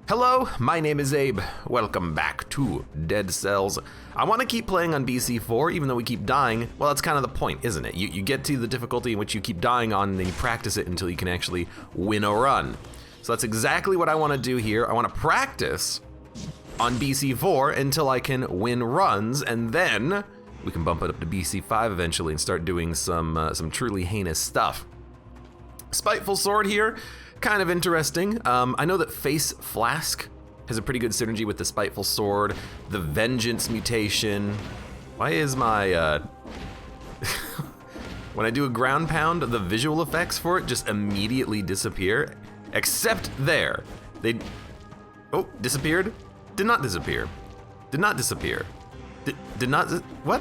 Hello, my name is Abe. Welcome back to Dead Cells. I want to keep playing on BC4, even though we keep dying. Well, that's kind of the point, isn't it? You get to the difficulty in which you keep dying on, and then you practice it until you can actually win a run. So that's exactly what I want to do here. I want to practice on BC4 until I can win runs, and then we can bump it up to BC5 eventually and start doing some truly heinous stuff. Spiteful Sword here. Kind of interesting. I know that Face Flask has a pretty good synergy with the Spiteful Sword, the Vengeance mutation. Why is my, when I do a ground pound, the visual effects for it just immediately disappear, except there. They, oh, disappeared? Did not disappear. Did not disappear. Did not, what?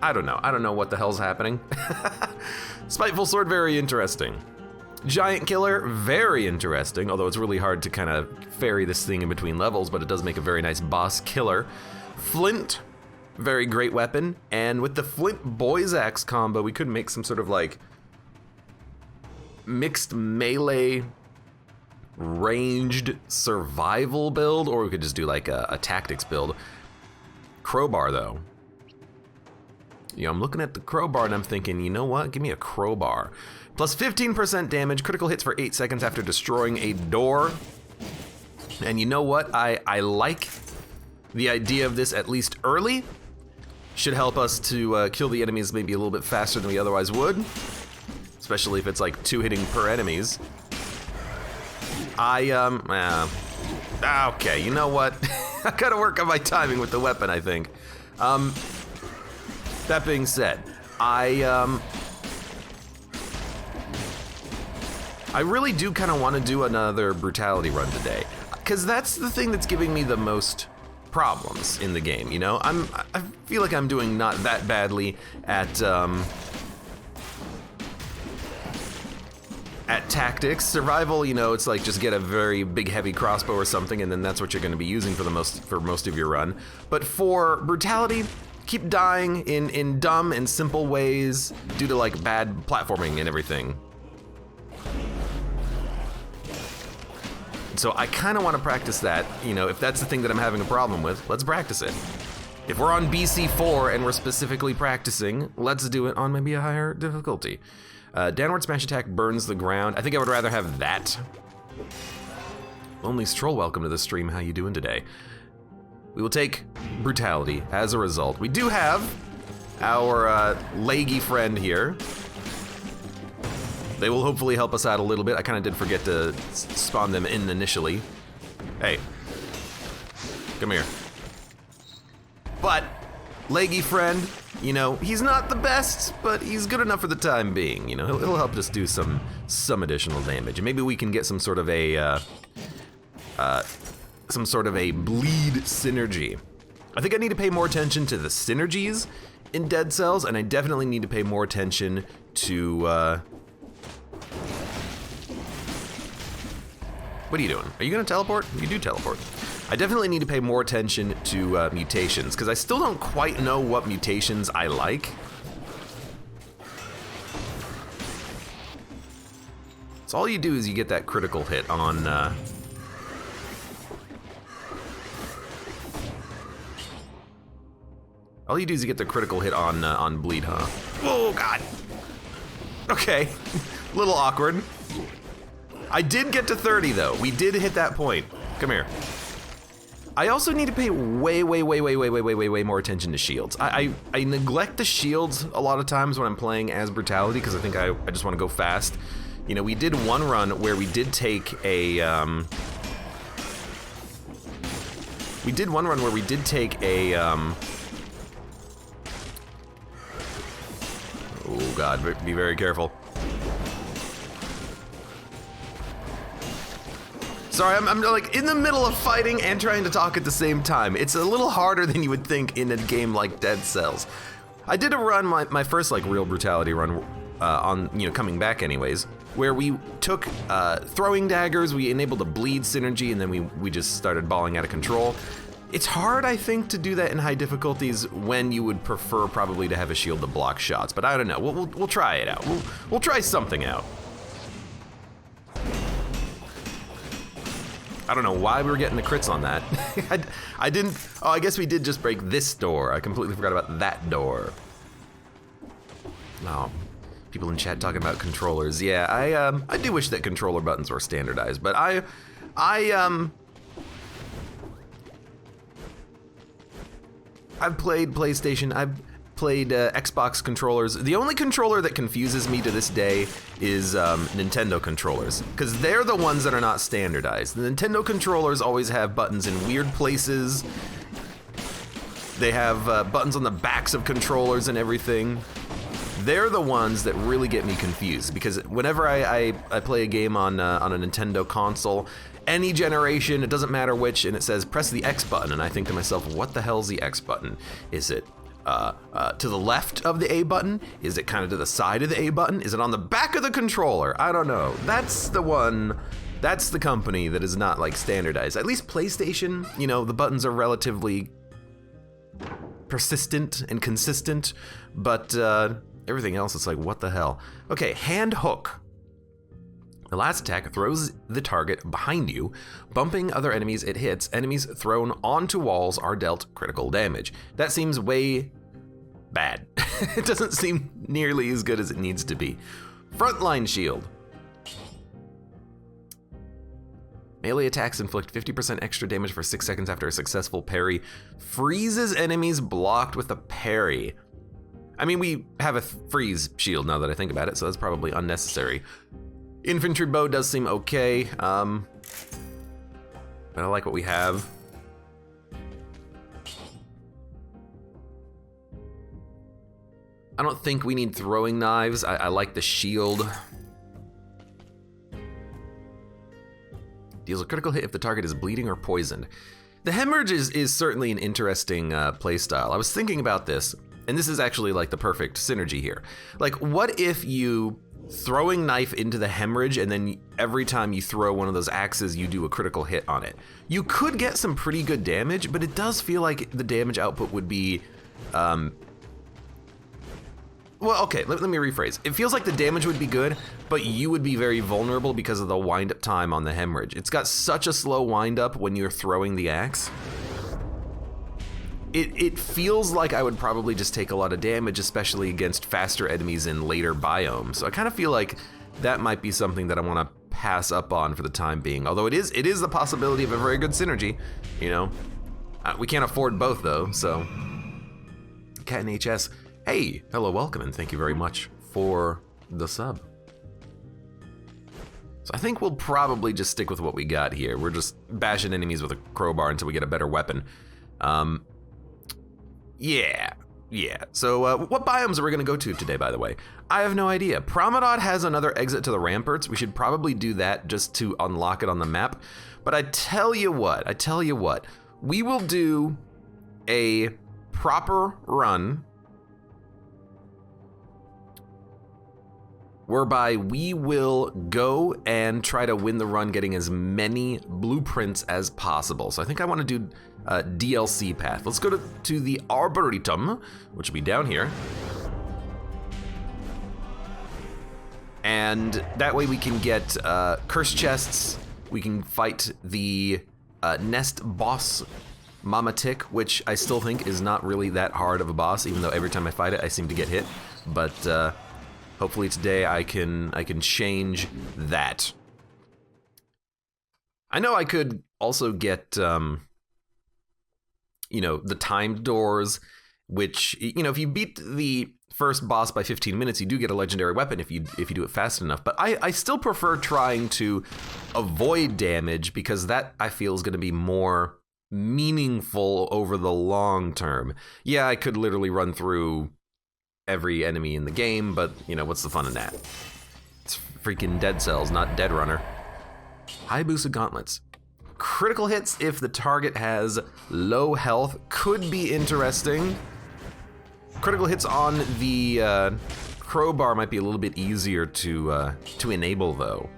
I don't know what the hell's happening. Spiteful Sword, very interesting. Giant Killer, very interesting, although it's really hard to kind of ferry this thing in between levels, but it does make a very nice boss killer. Flint, very great weapon, and with the Flint Boy's Axe combo, we could make some sort of like mixed melee ranged survival build, or we could just do like a tactics build. Crowbar though. You know, I'm looking at the crowbar and I'm thinking, you know what, give me a crowbar. Plus 15% damage, critical hits for 8 seconds after destroying a door. And you know what, I like the idea of this at least early. Should help us to kill the enemies maybe a little bit faster than we otherwise would. Especially if it's like 2 hitting per enemies. Okay, you know what? I gotta work on my timing with the weapon, I think. That being said, I really do kind of want to do another brutality run today, because that's the thing that's giving me the most problems in the game, you know? I feel like I'm doing not that badly at tactics. Survival, you know, it's like just get a very big heavy crossbow or something, and then that's what you're going to be using for most of your run. But for brutality, keep dying in dumb and simple ways due to like bad platforming and everything. So I kind of want to practice that, you know, if that's the thing that I'm having a problem with, let's practice it. If we're on BC4 and we're specifically practicing, let's do it on maybe a higher difficulty. Downward smash attack burns the ground. I think I would rather have that. Lonely Stroll, welcome to the stream. How you doing today? We will take brutality as a result. We do have our leggy friend here. They will hopefully help us out a little bit. I kind of did forget to spawn them in initially. Hey, come here. But leggy friend, you know, he's not the best, but he's good enough for the time being. You know, he'll help us do some additional damage, and maybe we can get some sort of a bleed synergy. I think I need to pay more attention to the synergies in Dead Cells, and I definitely need to pay more attention to, what are you doing? Are you gonna teleport? You do teleport. I definitely need to pay more attention to mutations, because I still don't quite know what mutations I like. So all you do is you get that critical hit on, all you do is you get the critical hit on bleed, huh? Oh, God. Okay, a little awkward. I did get to 30 though. We did hit that point. Come here. I also need to pay way more attention to shields. I neglect the shields a lot of times when I'm playing as brutality, because I think I just want to go fast. You know, we did one run where we did take a, oh God, be very careful. Sorry, I'm like in the middle of fighting and trying to talk at the same time. It's a little harder than you would think in a game like Dead Cells. I did a run, my first like real brutality run on, you know, coming back anyways, where we took throwing daggers, we enabled a bleed synergy, and then we just started balling out of control. It's hard, I think, to do that in high difficulties when you would prefer probably to have a shield to block shots, but I don't know. We'll try it out. We'll try something out. I don't know why we were getting the crits on that. I didn't, oh, I guess we did just break this door. I completely forgot about that door. Oh, people in chat talking about controllers. Yeah, I do wish that controller buttons were standardized, but I've played PlayStation, I've played Xbox controllers. The only controller that confuses me to this day is Nintendo controllers, because they're the ones that are not standardized. The Nintendo controllers always have buttons in weird places. They have buttons on the backs of controllers and everything. They're the ones that really get me confused, because whenever I play a game on a Nintendo console, any generation, it doesn't matter which, and it says press the X button, and I think to myself, what the hell's the X button? Is it to the left of the A button? Is it kind of to the side of the A button? Is it on the back of the controller? I don't know. That's the one, that's the company that is not like standardized. At least PlayStation, you know, the buttons are relatively persistent and consistent, but everything else is like, what the hell? Okay, hand hook. The last attack throws the target behind you, bumping other enemies it hits. Enemies thrown onto walls are dealt critical damage. That seems way bad. It doesn't seem nearly as good as it needs to be. Frontline shield. Melee attacks inflict 50% extra damage for 6 seconds after a successful parry. Freezes enemies blocked with a parry. I mean, we have a freeze shield now that I think about it, so that's probably unnecessary. Infantry bow does seem okay, but I like what we have. I don't think we need throwing knives. I like the shield. Deals a critical hit if the target is bleeding or poisoned. The hemorrhage is certainly an interesting playstyle. I was thinking about this, and this is actually like the perfect synergy here. Like, what if you throwing knife into the hemorrhage, and then every time you throw one of those axes, you do a critical hit on it? You could get some pretty good damage, but it does feel like the damage output would be, well, okay, let me rephrase. It feels like the damage would be good, but you would be very vulnerable because of the wind-up time on the hemorrhage. It's got such a slow wind-up when you're throwing the axe. It feels like I would probably just take a lot of damage, especially against faster enemies in later biomes. So I kind of feel like that might be something that I want to pass up on for the time being. Although it is the possibility of a very good synergy, you know. We can't afford both though, so. Cat and HS, hey, hello, welcome, and thank you very much for the sub. So I think we'll probably just stick with what we got here. We're just bashing enemies with a crowbar until we get a better weapon. Yeah. So what biomes are we gonna go to today, by the way? I have no idea. Promenade has another exit to the ramparts. We should probably do that just to unlock it on the map. But I tell you what, we will do a proper run whereby we will go and try to win the run getting as many blueprints as possible. So I think I want to do DLC path. Let's go to the Arboretum, which will be down here. And that way we can get curse chests. We can fight the nest boss Mama Tick, which I still think is not really that hard of a boss, even though every time I fight it, I seem to get hit. But hopefully today I can change that. I know I could also get you know, the timed doors, which, you know, if you beat the first boss by 15 minutes, you do get a legendary weapon if you do it fast enough. But I still prefer trying to avoid damage, because that I feel is going to be more meaningful over the long term. Yeah, I could literally run through every enemy in the game, but you know, what's the fun in that? It's freaking Dead Cells, not Dead Runner. Hayabusa gauntlets. Critical hits if the target has low health could be interesting. Critical hits on the crowbar might be a little bit easier to enable though.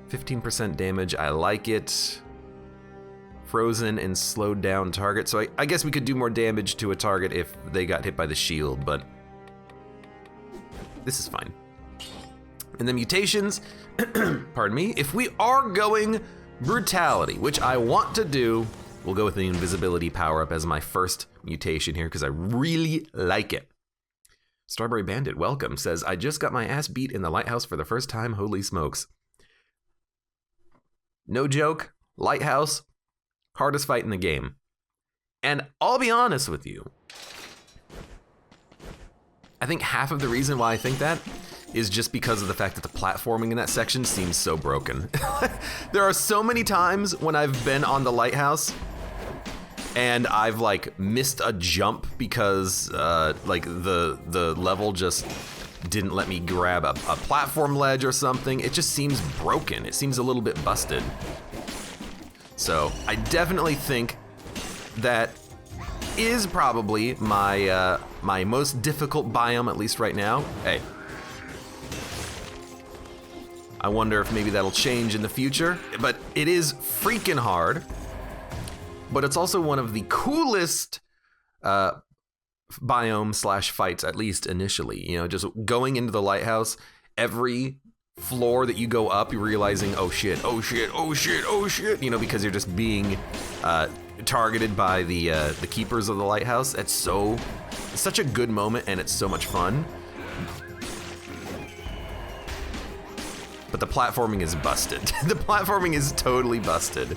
15% damage, I like it. Frozen and slowed down target. So I guess we could do more damage to a target if they got hit by the shield, but this is fine. And the mutations, pardon me, if we are going Brutality, which I want to do. We'll go with the invisibility power-up as my first mutation here because I really like it. Strawberry Bandit, welcome, says, I just got my ass beat in the Lighthouse for the first time, holy smokes. No joke, Lighthouse, hardest fight in the game. And I'll be honest with you, I think half of the reason why I think that is just because of the fact that the platforming in that section seems so broken. There are so many times when I've been on the Lighthouse and I've like missed a jump because like the level just didn't let me grab a platform ledge or something. It just seems broken. It seems a little bit busted. So I definitely think that is probably my my most difficult biome, at least right now. Hey, I wonder if maybe that'll change in the future, but it is freaking hard. But it's also one of the coolest biome slash fights, at least initially. You know, just going into the Lighthouse, every floor that you go up, you're realizing, oh shit, oh shit, oh shit, oh shit, you know, because you're just being targeted by the keepers of the Lighthouse. It's such a good moment, and it's so much fun. But the platforming is busted. The platforming is totally busted.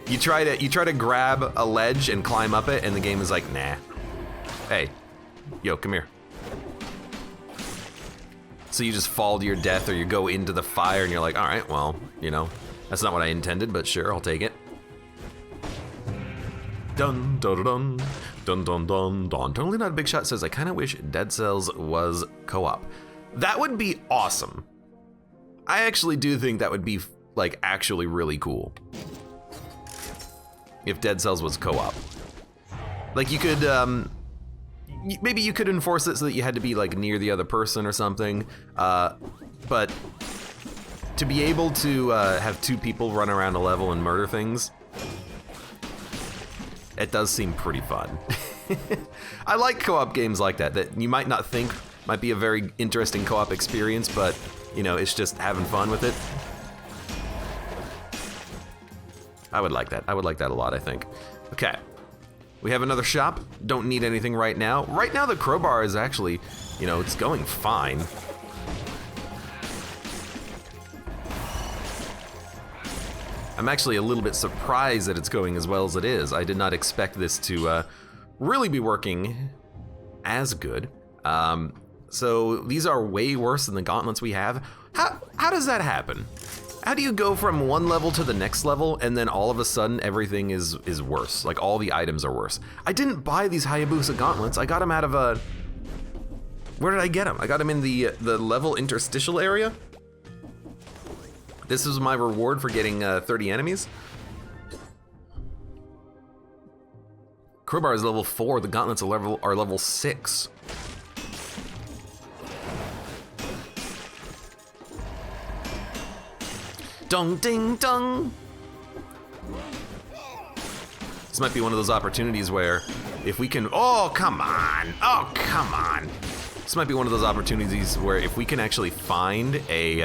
You try to grab a ledge and climb up it, and the game is like, nah. Hey, yo, come here. So you just fall to your death, or you go into the fire, and you're like, all right, well, you know, that's not what I intended, but sure, I'll take it. Dun dun dun dun dun dun dun. Totally Not a Big Shot says, I kind of wish Dead Cells was co-op. That would be awesome. I actually do think that would be like actually really cool. If Dead Cells was co-op. Like you could, maybe you could enforce it so that you had to be like near the other person or something. But to be able to have two people run around a level and murder things, it does seem pretty fun. I like co-op games like that you might not think might be a very interesting co-op experience, but you know, it's just having fun with it. I would like that. I would like that a lot, I think. Okay. We have another shop. Don't need anything right now. Right now, the crowbar is actually, you know, it's going fine. I'm actually a little bit surprised that it's going as well as it is. I did not expect this to really be working as good. So these are way worse than the gauntlets we have. How does that happen? How do you go from one level to the next level and then all of a sudden everything is worse? Like all the items are worse. I didn't buy these Hayabusa gauntlets. I got them out of a... Where did I get them? I got them in the level interstitial area. This is my reward for getting 30 enemies. Crowbar is level 4. The gauntlets are level 6. Dong ding dong. This might be one of those opportunities where if we can, oh come on, oh come on. This might be one of those opportunities where if we can actually find a,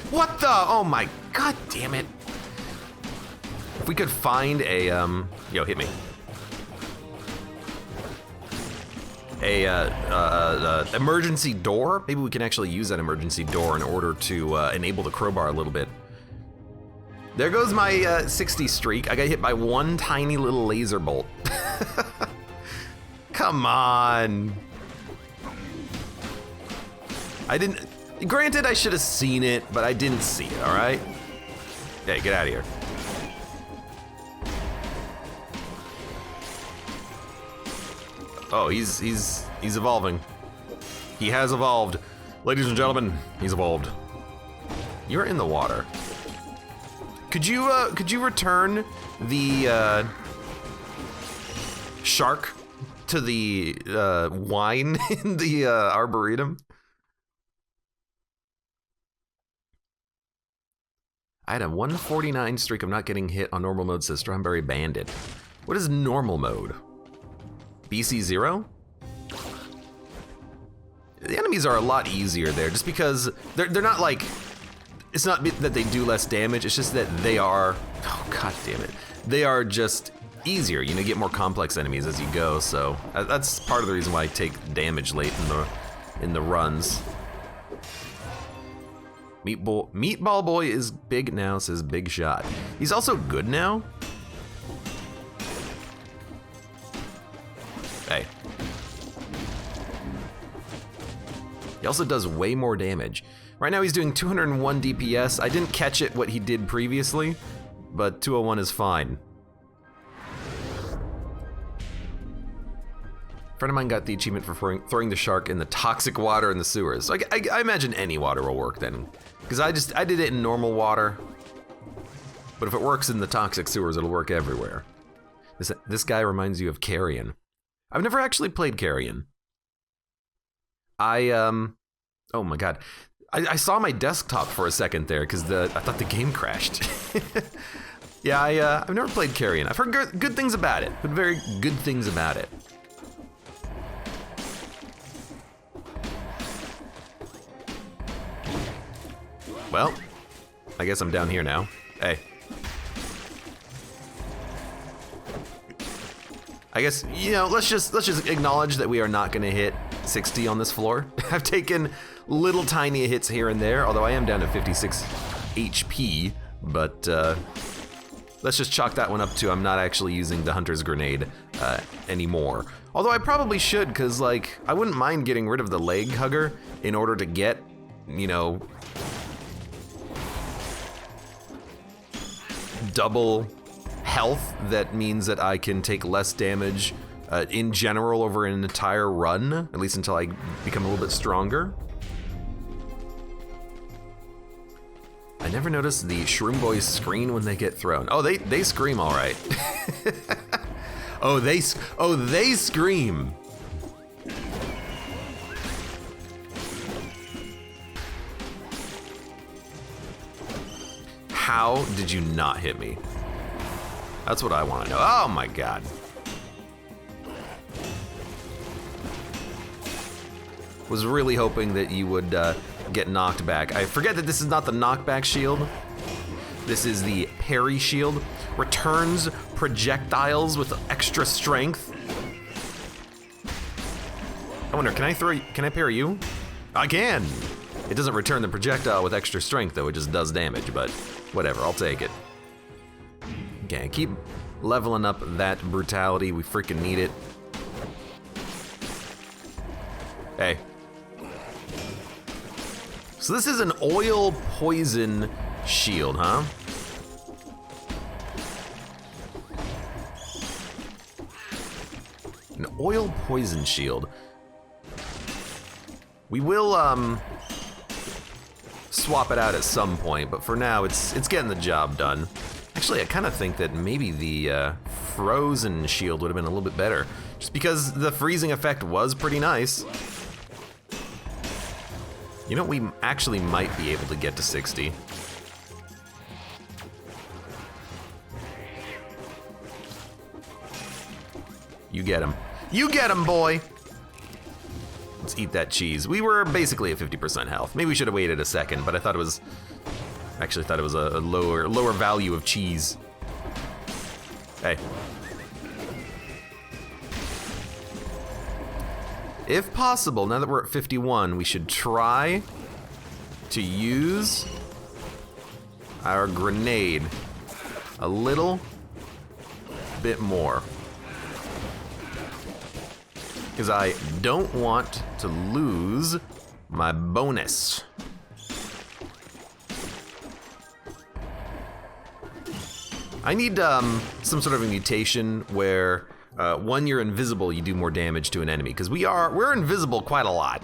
what the, oh my god damn it. If we could find a, yo, hit me. Emergency door. Maybe we can actually use that emergency door in order to enable the crowbar a little bit. There goes my 60 streak. I got hit by one tiny little laser bolt. Come on. I didn't, granted I should have seen it, but I didn't see it, all right? Hey, get out of here. Oh, he's evolving. He has evolved. Ladies and gentlemen, he's evolved. You're in the water. Could you return the shark to the wine in the arboretum? I had a 149 streak of not getting hit on normal mode, says Strawberry Bandit. What is normal mode? BC0? The enemies are a lot easier there, just because they're not like, it's not that they do less damage, it's just that they are, oh god damn it, they are just easier. You know, you get more complex enemies as you go, so that's part of the reason why I take damage late in the runs. Meatball Boy is big now, says Big Shot. He's also good now. Hey. He also does way more damage. Right now he's doing 201 DPS. I didn't catch it what he did previously, but 201 is fine. A friend of mine got the achievement for throwing the shark in the toxic water in the sewers. So I imagine any water will work then. Because I did it in normal water. But if it works in the toxic sewers, it'll work everywhere. This guy reminds you of Carrion. I've never actually played Carrion. Oh my god. I saw my desktop for a second there because I thought the game crashed. Yeah, I've never played Carrion. I've heard good things about it. Heard very good things about it. Well, I guess I'm down here now. Hey. I guess, you know, let's just acknowledge that we are not gonna hit 60 on this floor. I've taken little tiny hits here and there, although I am down to 56 HP, but let's just chalk that one up to I'm not actually using the Hunter's Grenade anymore. Although I probably should, because like, I wouldn't mind getting rid of the leg hugger in order to get, you know, double health. That means that I can take less damage in general over an entire run, at least until I become a little bit stronger. I never noticed the Shroom Boys scream when they get thrown. Oh, they scream all right. Oh, they scream. How did you not hit me? That's what I want to know. Oh my god. Was really hoping that you would get knocked back. I forget that this is not the knockback shield. This is the parry shield. Returns projectiles with extra strength. I wonder, can I parry you? I can! It doesn't return the projectile with extra strength though, it just does damage, but whatever, I'll take it. Okay, keep leveling up that brutality, we freaking need it. Hey. So this is an oil poison shield, huh? An oil poison shield. We will swap it out at some point, but for now it's getting the job done. Actually, I kind of think that maybe the frozen shield would have been a little bit better, just because the freezing effect was pretty nice. You know, we actually might be able to get to 60. You get him. You get him, boy! Let's eat that cheese. We were basically at 50% health. Maybe we should have waited a second, but I thought it was... Actually thought it was a lower value of cheese. Hey. If possible, now that we're at 51, we should try to use our grenade a little bit more. Because I don't want to lose my bonus. I need some sort of a mutation where when you're invisible, you do more damage to an enemy, because we're invisible quite a lot.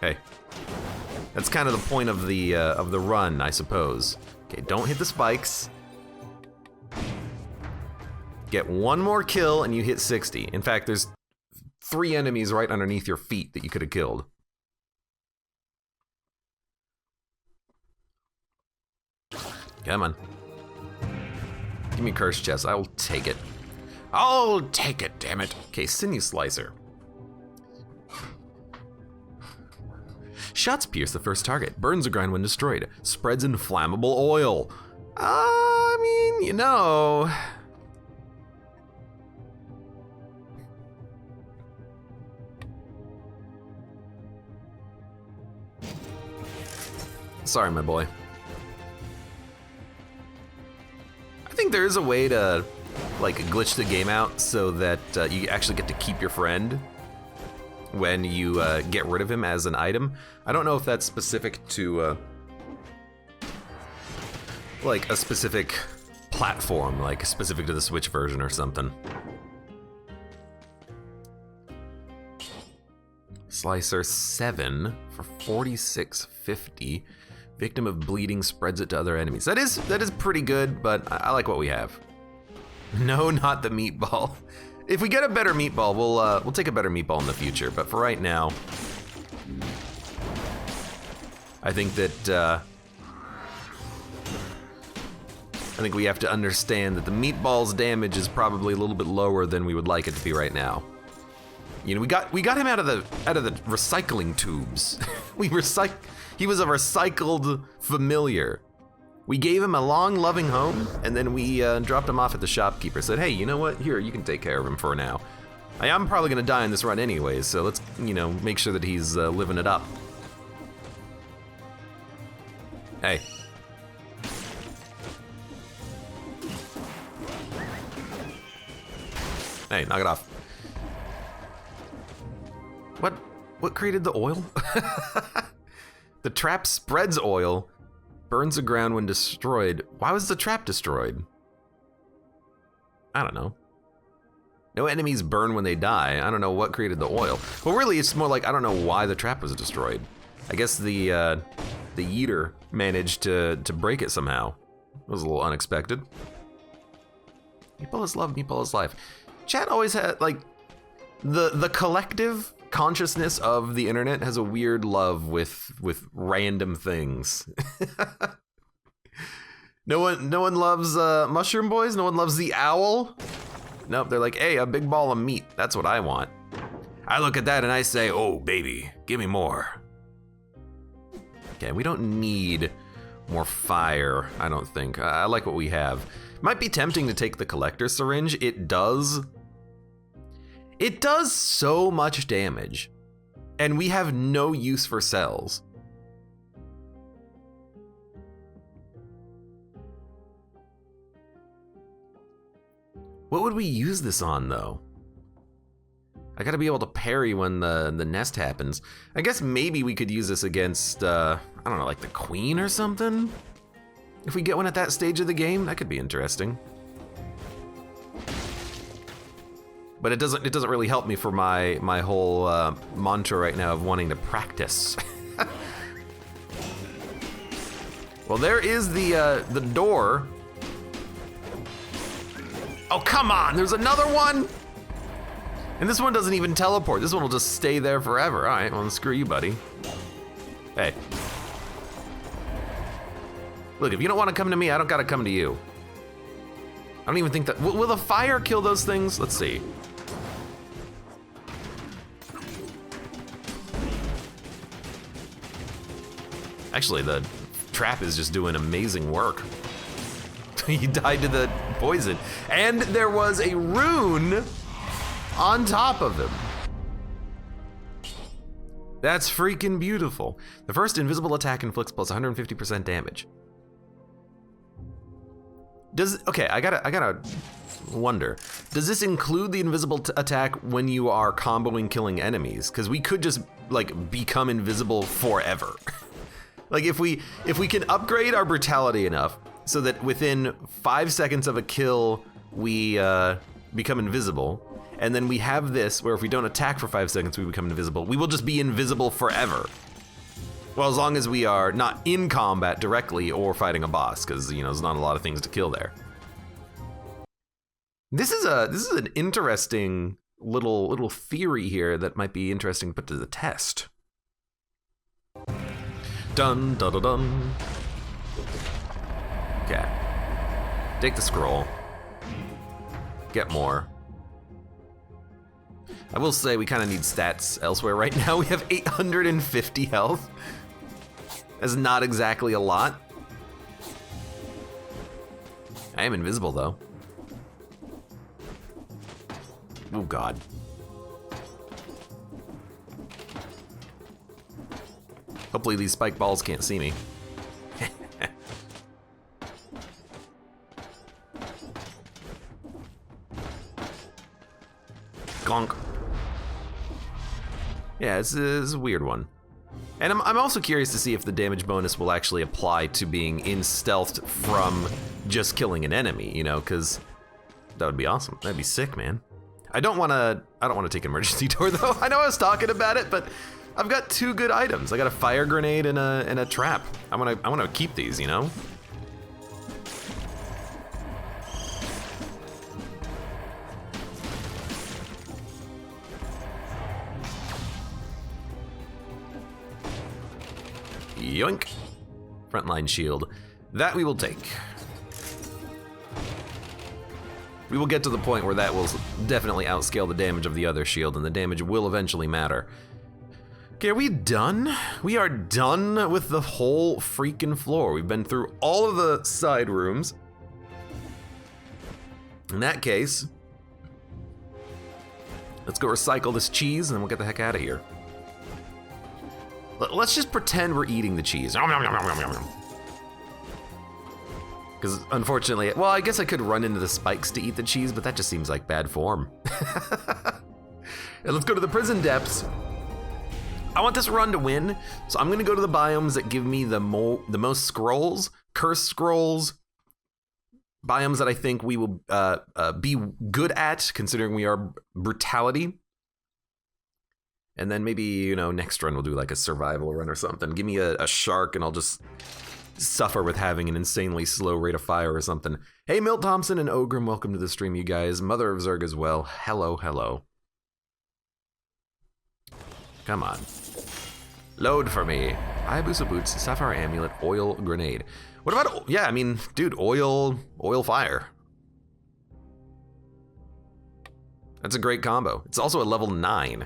Hey, that's kind of the point of the run, I suppose. Okay, don't hit the spikes. Get one more kill and you hit 60. In fact, there's 3 enemies right underneath your feet that you could have killed. Come on. Give me Curse Chest, I will take it. I'll take it, damn it. Okay, Sinew Slicer. Shots pierce the first target. Burns the ground when destroyed. Spreads inflammable oil. I mean, you know. Sorry, my boy. I think there is a way to, like, glitch the game out so that you actually get to keep your friend when you get rid of him as an item. I don't know if that's specific to, like, a specific platform, like specific to the Switch version or something. Slicer 7 for $46.50. Victim of bleeding spreads it to other enemies. That is pretty good, but I like what we have. No, not the meatball. If we get a better meatball, we'll take a better meatball in the future. But for right now, I think that I think we have to understand that the meatball's damage is probably a little bit lower than we would like it to be right now. You know, we got him out of the recycling tubes. He was a recycled familiar. We gave him a long, loving home, and then we dropped him off at the shopkeeper. Said, hey, you know what? Here, you can take care of him for now. I'm probably gonna die in this run anyways, so let's, you know, make sure that he's living it up. Hey. Hey, knock it off. What created the oil? The trap spreads oil, burns the ground when destroyed. Why was the trap destroyed? I don't know. No enemies burn when they die. I don't know what created the oil. Well, really, it's more like I don't know why the trap was destroyed. I guess the yeeter managed to break it somehow. It was a little unexpected. Meatball is love, meatball is life. Chat always had, like, the collective consciousness of the internet has a weird love with random things. No one loves Mushroom Boys. No one loves the owl. Nope, they're like, hey, a big ball of meat. That's what I want. I look at that and I say, oh baby, give me more. Okay, we don't need more fire, I don't think. I like what we have. Might be tempting to take the collector syringe. It does so much damage, and we have no use for cells. What would we use this on, though? I gotta be able to parry when the nest happens. I guess maybe we could use this against, I don't know, like the queen or something? If we get one at that stage of the game, that could be interesting. But it doesn't really help me for my whole mantra right now of wanting to practice. Well, there is the door. Oh, come on, there's another one? And this one doesn't even teleport. This one will just stay there forever. All right, well, screw you, buddy. Hey. Look, if you don't want to come to me, I don't gotta come to you. I don't even think that, will the fire kill those things? Let's see. Actually, the trap is just doing amazing work. He died to the poison. And there was a rune on top of him. That's freaking beautiful. The first invisible attack inflicts plus 150% damage. Okay, I gotta wonder. Does this include the invisible attack when you are comboing killing enemies? Because we could just, like, become invisible forever. Like, if we can upgrade our brutality enough so that within 5 seconds of a kill, we become invisible, and then we have this where if we don't attack for 5 seconds, we become invisible, we will just be invisible forever. Well, as long as we are not in combat directly or fighting a boss, because, you know, there's not a lot of things to kill there. This is an interesting little theory here that might be interesting to put to the test. Dun dun dun dun. Okay. Take the scroll. Get more. I will say we kind of need stats elsewhere right now. We have 850 health. That's not exactly a lot. I am invisible though. Oh God. Hopefully these spike balls can't see me. Gonk. Yeah, this is a weird one. And I'm also curious to see if the damage bonus will actually apply to being in stealthed from just killing an enemy, you know, because that would be awesome. That'd be sick, man. I don't want to take an emergency door though. I know I was talking about it, but I've got 2 good items. I got a fire grenade and a trap. I want to keep these, you know. Yoink. Frontline shield. That we will take. We will get to the point where that will definitely outscale the damage of the other shield, and the damage will eventually matter. Okay, are we done? We are done with the whole freaking floor. We've been through all of the side rooms. In that case, let's go recycle this cheese and then we'll get the heck out of here. Let's just pretend we're eating the cheese. Because unfortunately, well, I guess I could run into the spikes to eat the cheese, but that just seems like bad form. And let's go to the prison depths. I want this run to win, so I'm gonna go to the biomes that give me the most scrolls, cursed scrolls, biomes that I think we will be good at, considering we are brutality. And then maybe, you know, next run we'll do like a survival run or something. Give me a shark and I'll just suffer with having an insanely slow rate of fire or something. Hey, Milt Thompson and Ogrim, welcome to the stream, you guys. Mother of Zerg as well. Hello, hello. Come on. Load for me. Hayabusa boots, sapphire amulet, oil grenade. What about, yeah, I mean, dude, oil fire. That's a great combo. It's also a level 9.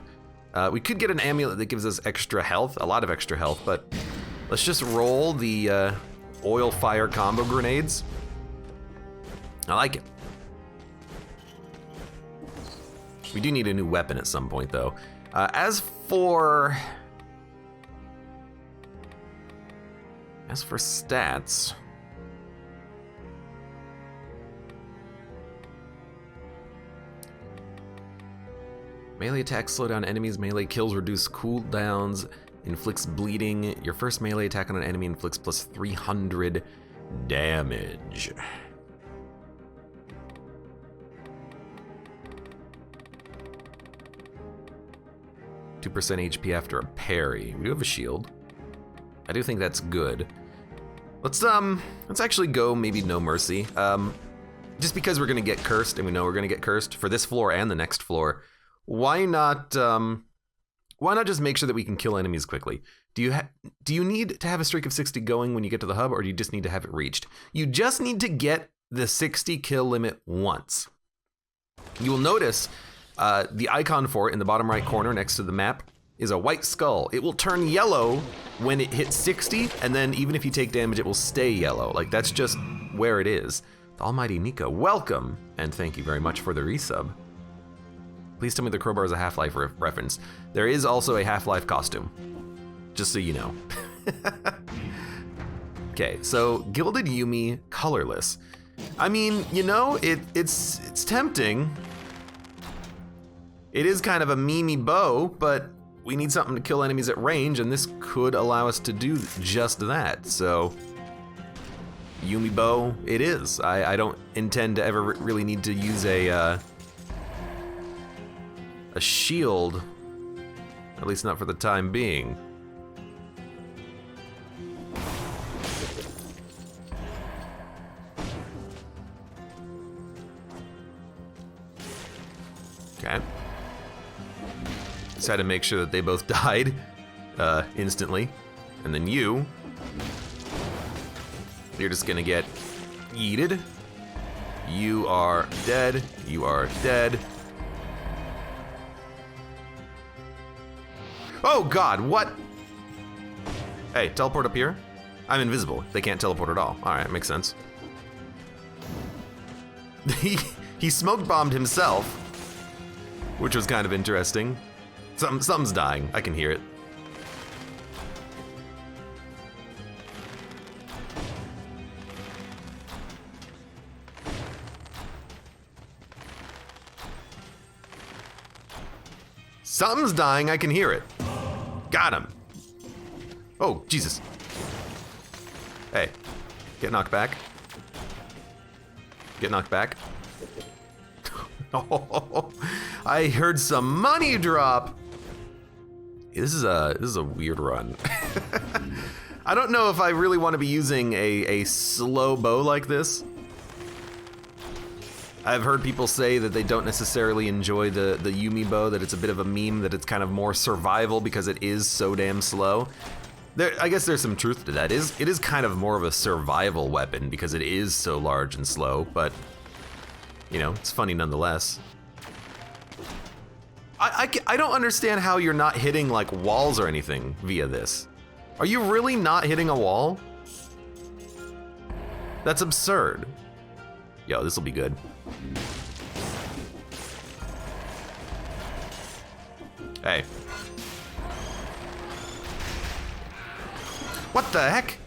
We could get an amulet that gives us extra health, a lot of extra health, but let's just roll the oil fire combo grenades. I like it. We do need a new weapon at some point though. As for stats, melee attacks slow down enemies, melee kills reduce cooldowns, inflicts bleeding. Your first melee attack on an enemy inflicts plus 300 damage. %, HP after a parry. We do have a shield. I do think that's good. Let's actually go maybe no mercy. Just because we're gonna get cursed, and we know we're gonna get cursed for this floor and the next floor. Why not just make sure that we can kill enemies quickly? Do you need to have a streak of 60 going when you get to the hub, or do you just need to have it reached? You just need to get the 60 kill limit once. You will notice the icon for it in the bottom right corner next to the map is a white skull. It will turn yellow when it hits 60, and then even if you take damage, it will stay yellow. Like, that's just where it is. The almighty Nika, welcome, and thank you very much for the resub. Please tell me the crowbar is a Half-Life reference. There is also a Half-Life costume, just so you know. Okay, so Gilded Yumi, colorless. I mean, you know, it's tempting. It is kind of a memey bow, but we need something to kill enemies at range, and this could allow us to do just that. So, Yumi bow, it is. I don't intend to ever really need to use a shield, at least not for the time being. Okay. Just had to make sure that they both died instantly. And then you're just gonna get yeeted. You are dead. You are dead. Oh God, what? Hey, teleport up here? I'm invisible. They can't teleport at all. All right, makes sense. He smoke bombed himself, which was kind of interesting. Something's dying. I can hear it. Something's dying. I can hear it. Got him. Oh, Jesus. Hey, get knocked back. Get knocked back. Oh, I heard some money drop. This is a weird run. I don't know if I really want to be using a slow bow like this. I've heard people say that they don't necessarily enjoy the Yumi bow, that it's a bit of a meme, that it's kind of more survival because it is so damn slow. I guess there's some truth to that. It is kind of more of a survival weapon because it is so large and slow, but you know, it's funny nonetheless. I don't understand how you're not hitting like walls or anything via this. Are you really not hitting a wall? That's absurd. Yo, this will be good. Hey. What the heck?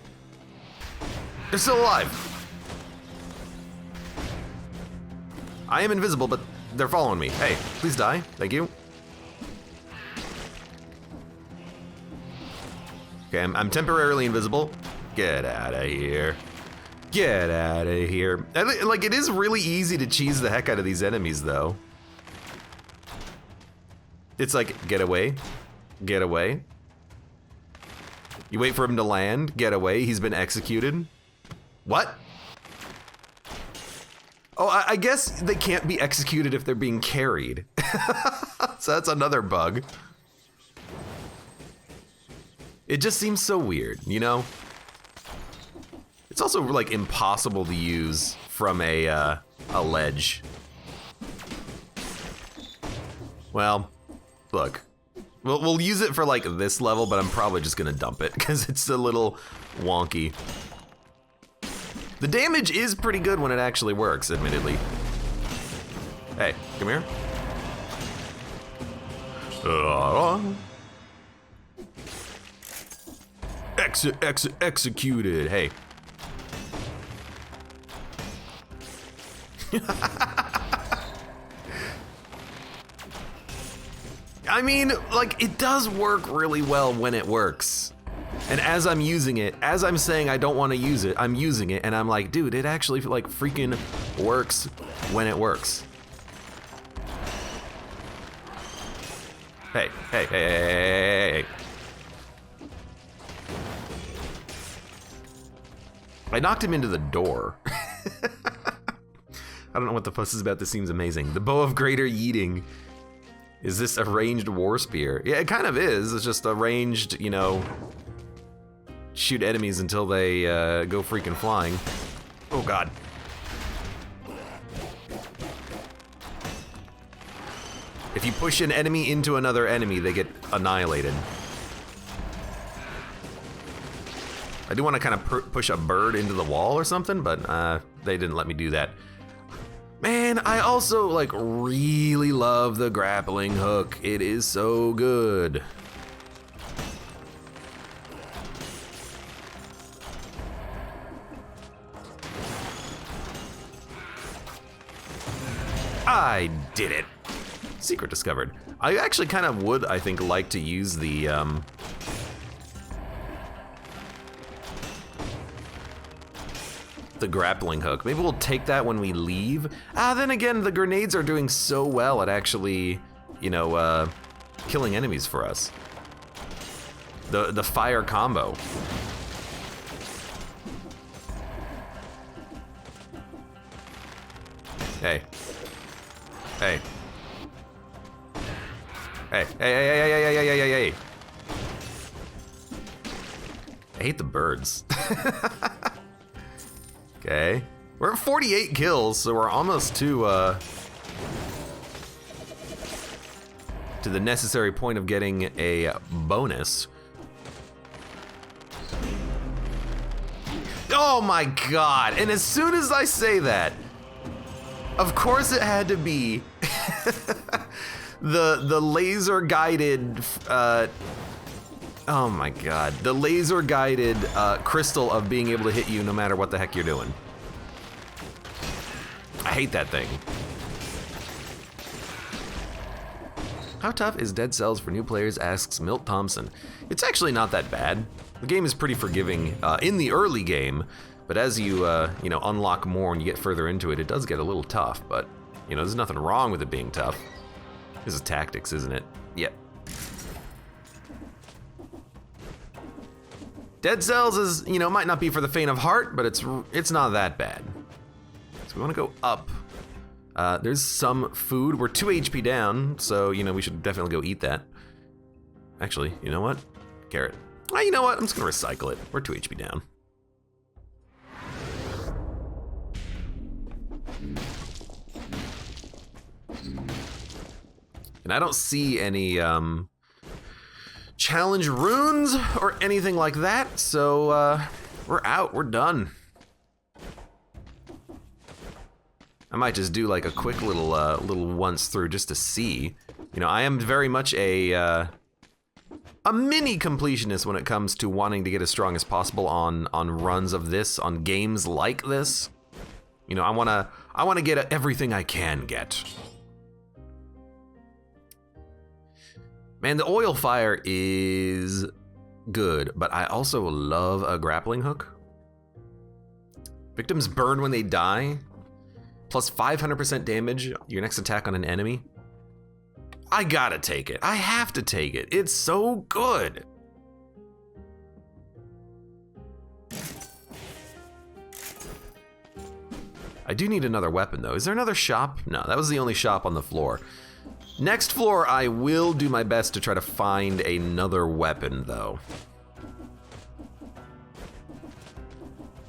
They're still alive. I am invisible, but they're following me. Hey, please die. Thank you. Okay, I'm temporarily invisible. Get out of here. Get out of here. Like, it is really easy to cheese the heck out of these enemies, though. It's like, get away. Get away. You wait for him to land. Get away. He's been executed. What? Oh, I guess they can't be executed if they're being carried. So that's another bug. It just seems so weird, you know? It's also like impossible to use from a ledge. Well, look, we'll use it for like this level, but I'm probably just gonna dump it because it's a little wonky. The damage is pretty good when it actually works, admittedly. Hey, come here. Executed. Hey. I mean, like, it does work really well when it works. And as I'm using it, as I'm saying I don't want to use it, I'm using it, and I'm like, dude, it actually like freaking works when it works. Hey, hey, hey, hey, hey, hey. I knocked him into the door. I don't know what the fuss is about. This seems amazing. The Bow of Greater Yeeting. Is this a ranged war spear? Yeah, it kind of is. It's just a ranged, you know, shoot enemies until they go freaking flying. Oh God. If you push an enemy into another enemy, they get annihilated. I do want to kind of push a bird into the wall or something, but they didn't let me do that. Man, I also like really love the grappling hook. It is so good. I did it. Secret discovered. I actually kind of would, I think, like to use the grappling hook. Maybe we'll take that when we leave. Then again, the grenades are doing so well at actually, you know, killing enemies for us. The fire combo. Hey. Hey. Hey, hey, hey, hey, hey, hey, hey, hey, hey, hey. I hate the birds. Okay. We're at 48 kills, so we're almost to, to the necessary point of getting a bonus. Oh my god, and as soon as I say that, of course it had to be the laser guided, oh my god, the laser guided crystal of being able to hit you no matter what the heck you're doing. I hate that thing. How tough is Dead Cells for new players, asks Milt Thompson. It's actually not that bad. The game is pretty forgiving in the early game, but as you you know, unlock more and you get further into it, it does get a little tough, but you know, there's nothing wrong with it being tough. This is tactics, isn't it? Yep. Dead Cells is, you know, might not be for the faint of heart, but it's not that bad. So we want to go up. There's some food. We're 2 HP down, so, you know, we should definitely go eat that. Actually, you know what? Carrot. Oh, you know what? I'm just gonna recycle it. We're 2 HP down. And I don't see any challenge runes or anything like that, so we're out. We're done. I might just do like a quick little once through just to see. You know, I am very much a mini completionist when it comes to wanting to get as strong as possible on runs of this, on games like this. You know, I wanna get everything I can get. Man, the oil fire is good, but I also love a grappling hook. Victims burn when they die. Plus 500% damage, your next attack on an enemy. I gotta take it. I have to take it. It's so good. I do need another weapon though. Is there another shop? No, that was the only shop on the floor. Next floor, I will do my best to try to find another weapon though.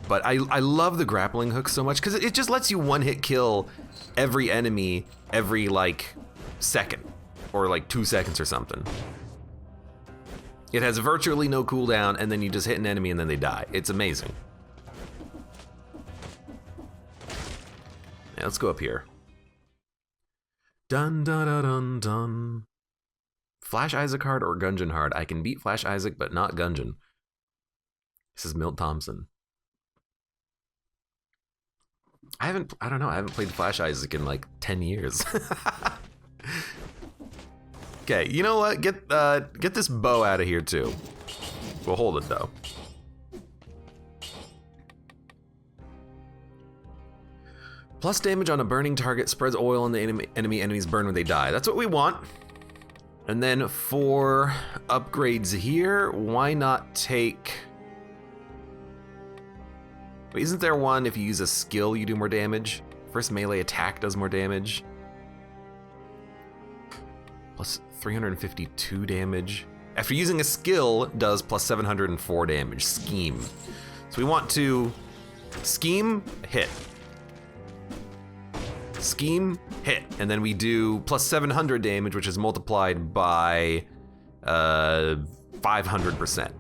But I love the grappling hook so much because it just lets you one-hit kill every enemy every like second or like 2 seconds or something. It has virtually no cooldown and then you just hit an enemy and then they die. It's amazing. Yeah, let's go up here. Dun dun dun dun dun. Flash Isaac hard or Gungeon hard? I can beat Flash Isaac but not Gungeon. This is Milt Thompson. I haven't played Flash Isaac in like 10 years. Okay, you know what? Get this bow out of here too. We'll hold it though. Plus damage on a burning target spreads oil on the enemies burn when they die. That's what we want. And then for upgrades here, why not take... Wait, isn't there one if you use a skill you do more damage? First melee attack does more damage. Plus 352 damage. After using a skill, does plus 704 damage. Scheme. So we want to scheme, hit. Scheme, hit. And then we do plus 700 damage, which is multiplied by 500%.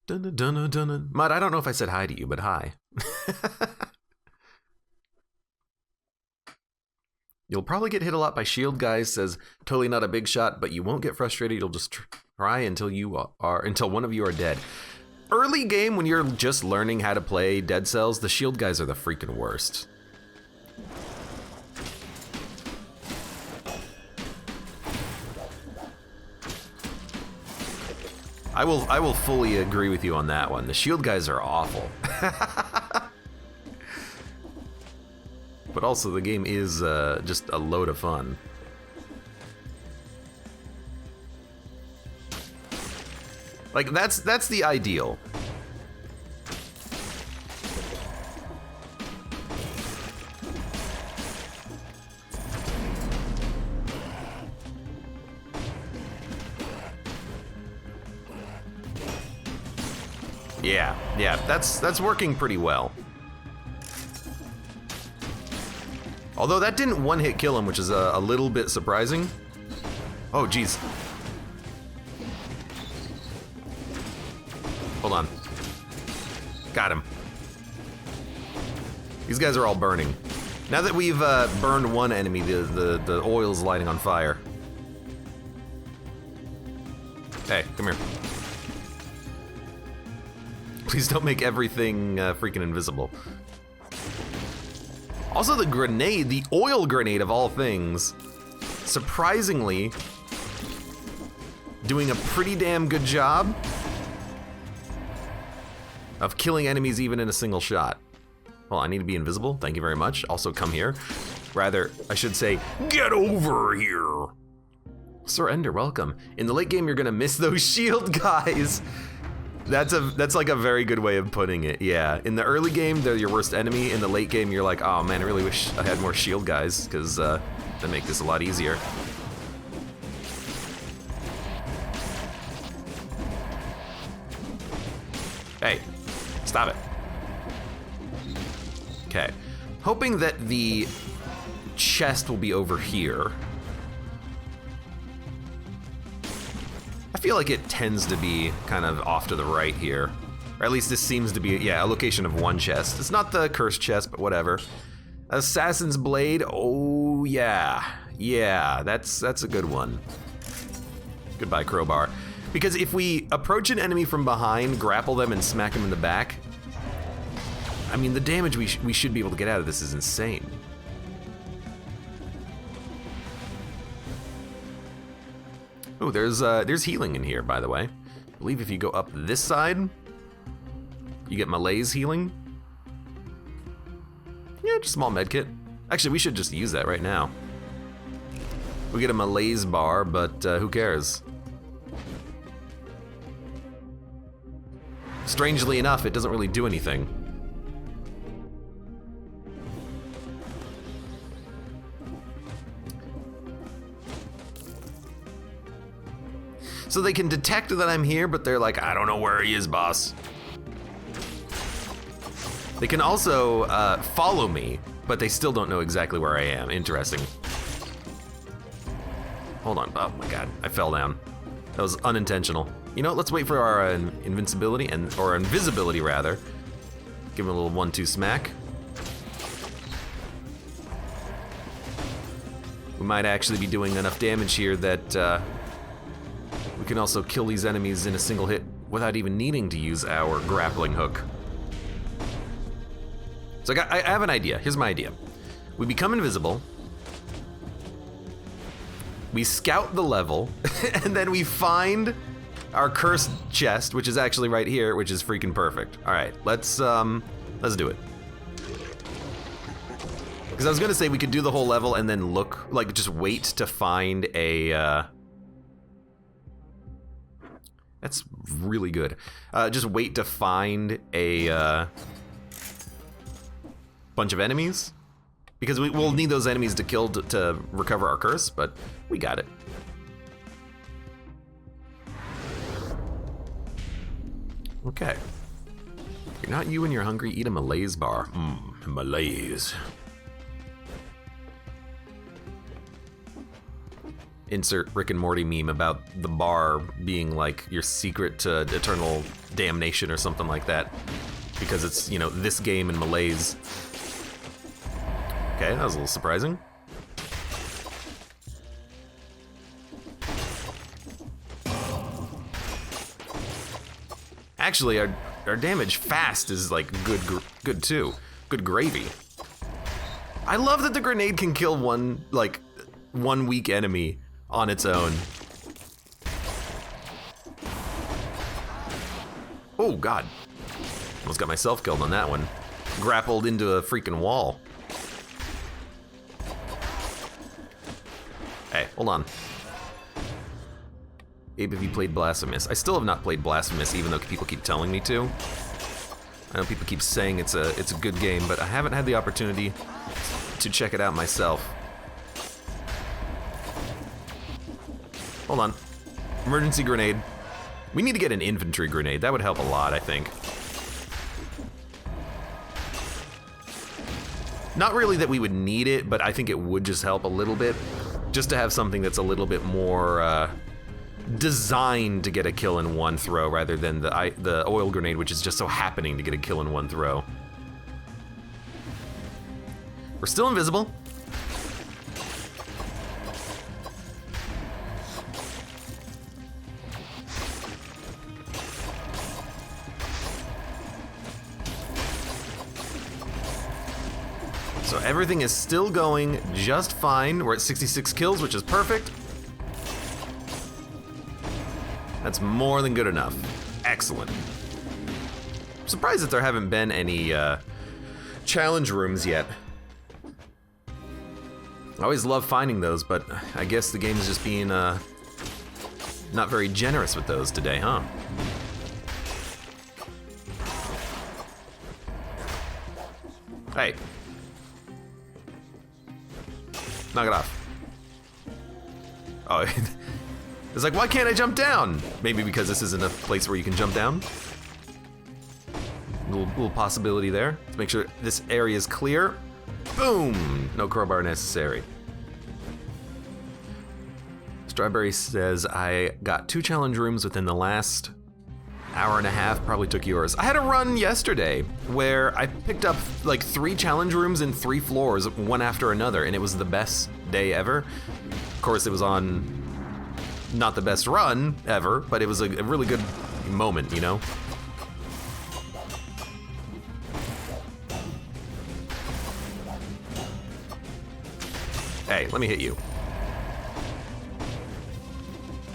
Dunna, dunna, dunna. Mud, I don't know if I said hi to you, but hi. You'll probably get hit a lot by shield guys, says totally not a big shot, but you won't get frustrated. You'll just try until one of you are dead. Early game, when you're just learning how to play Dead Cells, the shield guys are the freaking worst. I will fully agree with you on that one. The shield guys are awful. But also the game is just a load of fun. Like that's the ideal. Yeah, that's working pretty well. Although that didn't one-hit kill him, which is a little bit surprising. Oh, geez. Hold on. Got him. These guys are all burning. Now that we've burned one enemy, the oil's lighting on fire. Hey, come here. Please don't make everything freaking invisible. Also, the grenade, the oil grenade of all things, surprisingly doing a pretty damn good job of killing enemies even in a single shot. Well, I need to be invisible. Thank you very much. Also, come here. Rather, I should say, get over here. Surrender, welcome. In the late game, you're gonna miss those shield guys. That's like a very good way of putting it. Yeah. In the early game, they're your worst enemy. In the late game, you're like, oh man, I really wish I had more shield guys because they make this a lot easier. Hey, stop it. Okay, hoping that the chest will be over here. I feel like it tends to be kind of off to the right here. Or at least this seems to be, yeah, a location of one chest. It's not the cursed chest, but whatever. Assassin's Blade, oh yeah. Yeah, that's a good one. Goodbye, crowbar. Because if we approach an enemy from behind, grapple them, and smack them in the back, I mean, the damage we should be able to get out of this is insane. Oh, there's healing in here, by the way. I believe if you go up this side, you get Malaise healing. Yeah, just a small med kit. Actually, we should just use that right now. We get a Malaise bar, but who cares? Strangely enough, it doesn't really do anything. So they can detect that I'm here, but they're like, I don't know where he is, boss. They can also follow me, but they still don't know exactly where I am. Interesting. Hold on, oh my god, I fell down. That was unintentional. You know what, let's wait for our invincibility, or invisibility rather. Give him a little 1-2 smack. We might actually be doing enough damage here that we can also kill these enemies in a single hit without even needing to use our grappling hook. So I have an idea. Here's my idea. We become invisible. We scout the level, and then we find our cursed chest, which is actually right here, which is freaking perfect. All right, let's do it. Because I was gonna say we could do the whole level and then look, like just wait to find a. That's really good. Just wait to find a bunch of enemies. Because we'll need those enemies to kill to recover our curse, but we got it. Okay. If you're not you and you're hungry, eat a Malaise bar. Malaise. Insert Rick and Morty meme about the bar being like your secret to eternal damnation or something like that. Because it's, you know, this game and Malaise. Okay, that was a little surprising. Actually, our damage fast is like good too. Good gravy. I love that the grenade can kill one weak enemy on its own. Oh god. Almost got myself killed on that one. Grappled into a freaking wall. Hey, hold on. Abe, have you played Blasphemous? I still have not played Blasphemous, even though people keep telling me to. I know people keep saying it's a good game, but I haven't had the opportunity to check it out myself. Hold on. Emergency grenade. We need to get an infantry grenade. That would help a lot, I think. Not really that we would need it, but I think it would just help a little bit. Just to have something that's a little bit more designed to get a kill in one throw rather than the oil grenade, which is just so happening to get a kill in one throw. We're still invisible. So everything is still going just fine. We're at 66 kills, which is perfect. That's more than good enough. Excellent. I'm surprised that there haven't been any challenge rooms yet. I always love finding those, but I guess the game is just being not very generous with those today, huh? Hey. Knock it off. Oh, it's like, why can't I jump down? Maybe because this isn't a place where you can jump down. Little possibility there. Let's make sure this area is clear. Boom! No crowbar necessary. Strawberry says, I got 2 challenge rooms within the last hour and a half, probably took yours. I had a run yesterday where I picked up like 3 challenge rooms in 3 floors, one after another, and it was the best day ever. Of course, it was on not the best run ever, but it was a really good moment, you know? Hey, let me hit you.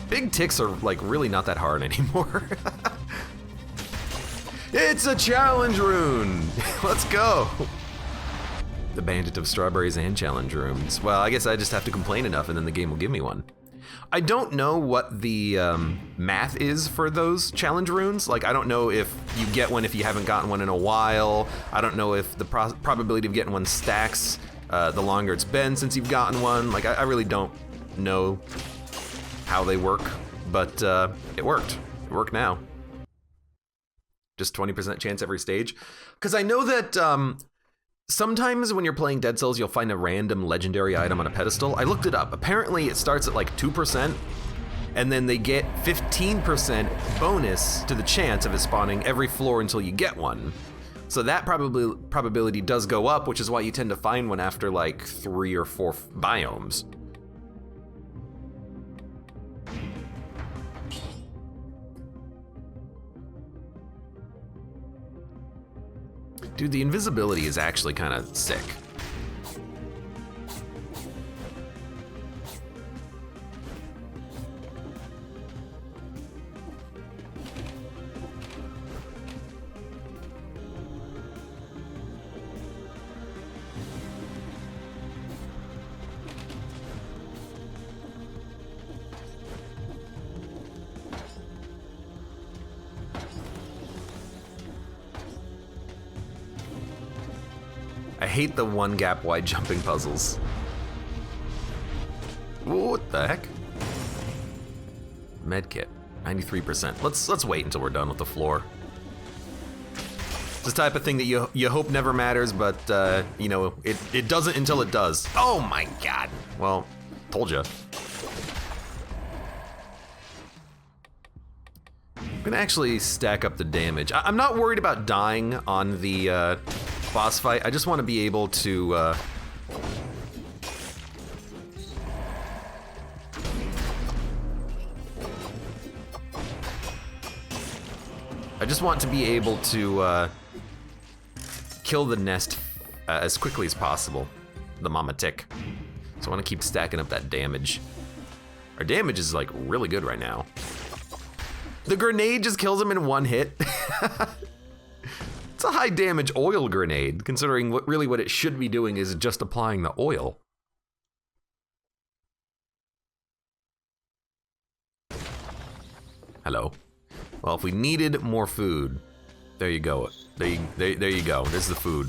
Big ticks are like really not that hard anymore. It's a challenge rune! Let's go! The Bandit of Strawberries and challenge rooms. Well, I guess I just have to complain enough and then the game will give me one. I don't know what the math is for those challenge runes. Like, I don't know if you get one if you haven't gotten one in a while. I don't know if the probability of getting one stacks the longer it's been since you've gotten one. Like, I really don't know how they work, but it worked. It worked now. Just 20% chance every stage. Because I know that sometimes when you're playing Dead Cells, you'll find a random legendary item on a pedestal. I looked it up. Apparently it starts at like 2%, and then they get 15% bonus to the chance of it spawning every floor until you get one. So that probability does go up, which is why you tend to find one after like 3 or 4 biomes. Dude, the invisibility is actually kind of sick. I hate the one gap wide jumping puzzles. Ooh, what the heck? Medkit, 93%. Let's wait until we're done with the floor. It's the type of thing that you hope never matters, but you know, it doesn't until it does. Oh my god. Well, told ya. I'm gonna actually stack up the damage. I'm not worried about dying on the boss fight. I just want to be able to kill the nest as quickly as possible, the mama tick. So I want to keep stacking up that damage. Our damage is like really good right now. The grenade just kills him in 1 hit. It's a high damage oil grenade, considering what it should be doing is just applying the oil. Hello. Well, if we needed more food, there you go. There you go. There's the food.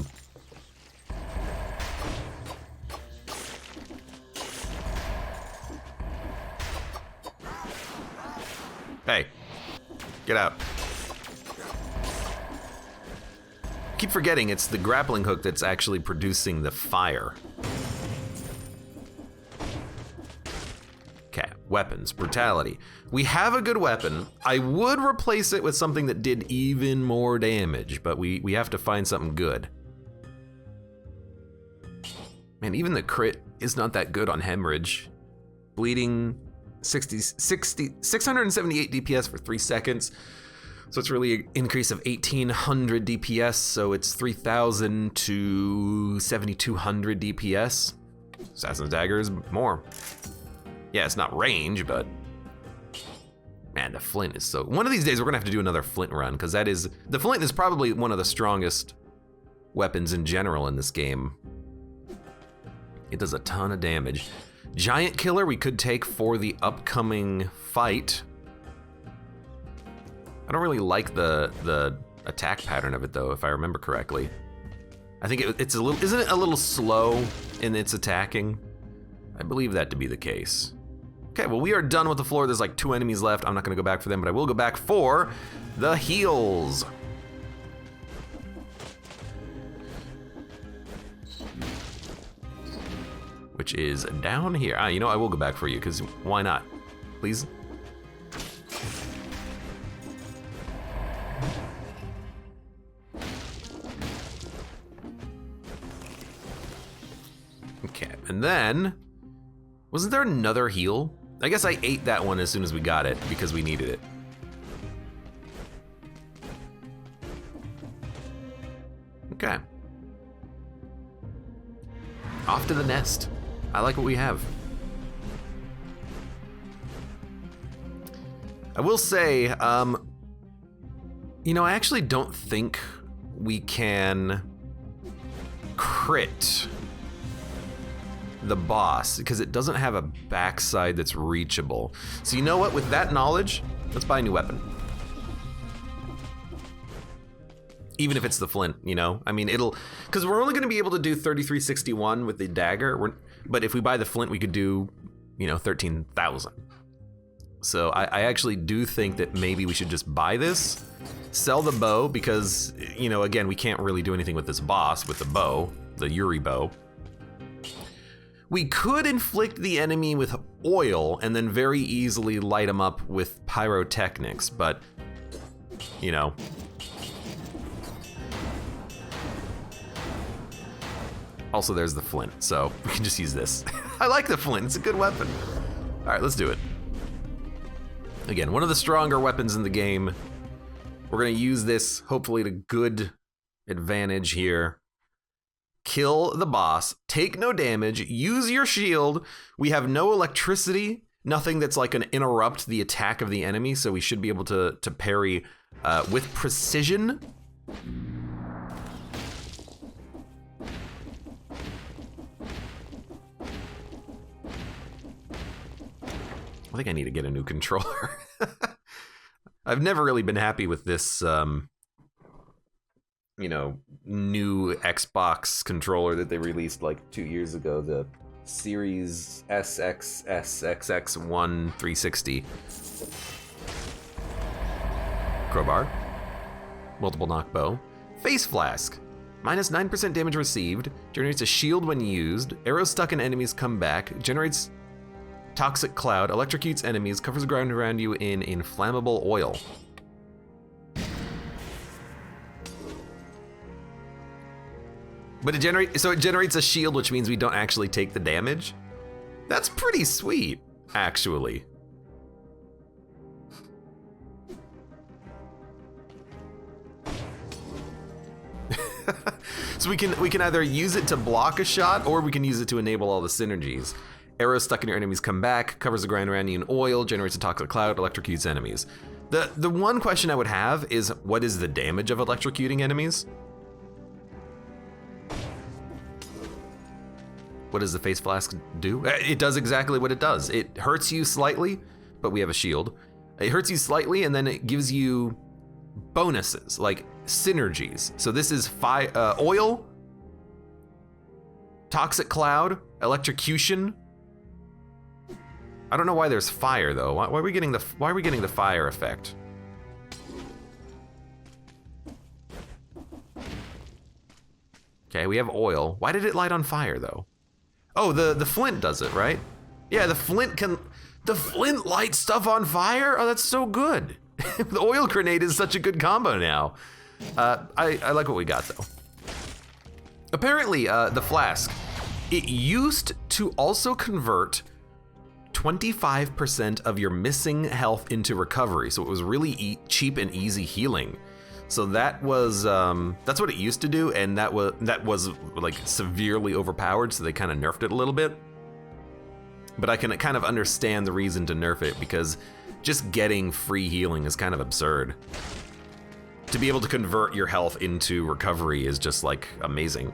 Hey, get out. keep forgetting it's the grappling hook that's actually producing the fire. Okay, weapons, brutality. We have a good weapon. I would replace it with something that did even more damage, but we have to find something good. Man, even the crit is not that good on hemorrhage. Bleeding 678 DPS for 3 seconds. So it's really an increase of 1800 DPS, so it's 3000 to 7200 DPS. Assassin's Dagger is more. Yeah, it's not range, but man, the flint is so... One of these days we're gonna have to do another flint run, because the flint is probably one of the strongest weapons in general in this game. It does a ton of damage. Giant Killer we could take for the upcoming fight. I don't really like the attack pattern of it though, if I remember correctly. I think it's a little, isn't it a little slow in its attacking? I believe that to be the case. Okay, well we are done with the floor. There's like 2 enemies left. I'm not gonna go back for them, but I will go back for the heals. Which is down here. You know, I will go back for you, because why not? Please? Okay, and then, wasn't there another heal? I guess I ate that one as soon as we got it, because we needed it. Okay. Off to the nest. I like what we have. I will say, you know, I actually don't think we can crit the boss because it doesn't have a backside that's reachable. So you know what, with that knowledge, let's buy a new weapon. Even if it's the flint, you know? I mean, because we're only gonna be able to do 3361 with the dagger, but if we buy the flint, we could do, you know, 13,000. So I actually do think that maybe we should just buy this, sell the bow, because, you know, again, we can't really do anything with this boss with the bow, the Yuri bow. We could inflict the enemy with oil and then very easily light them up with pyrotechnics, but, you know. Also, there's the flint, so we can just use this. I like the flint, it's a good weapon. All right, let's do it. Again, one of the stronger weapons in the game. We're gonna use this, hopefully to good advantage here. Kill the boss, take no damage, use your shield. We have no electricity, nothing that's like an interrupt the attack of the enemy, so we should be able to parry with precision. I think I need to get a new controller. I've never really been happy with this, you know, new Xbox controller that they released like 2 years ago, the Series SXSXX1 360. Crowbar, multiple knock bow, face flask, minus 9% damage received, generates a shield when used, arrows stuck in enemies come back, generates toxic cloud, electrocutes enemies, covers the ground around you in inflammable oil. But it generates a shield, which means we don't actually take the damage. That's pretty sweet, actually. So we can either use it to block a shot, or we can use it to enable all the synergies. Arrows stuck in your enemies come back, covers the ground around you in oil, generates a toxic cloud, electrocutes enemies. The one question I would have is, what is the damage of electrocuting enemies? What does the face flask do? It does exactly what it does. It hurts you slightly, but we have a shield. It hurts you slightly, and then it gives you bonuses, like synergies. So this is oil, toxic cloud, electrocution. I don't know why there's fire though. Why are we getting the fire effect? Okay, we have oil. Why did it light on fire, though? Oh, the flint does it, right? Yeah, the flint lights stuff on fire? Oh, that's so good. The oil grenade is such a good combo now. I like what we got, though. Apparently, the flask, it used to also convert 25% of your missing health into recovery, so it was really cheap and easy healing. So that was that's what it used to do, and that was like severely overpowered, so they kind of nerfed it a little bit. But I can kind of understand the reason to nerf it, because just getting free healing is kind of absurd. To be able to convert your health into recovery is just like amazing.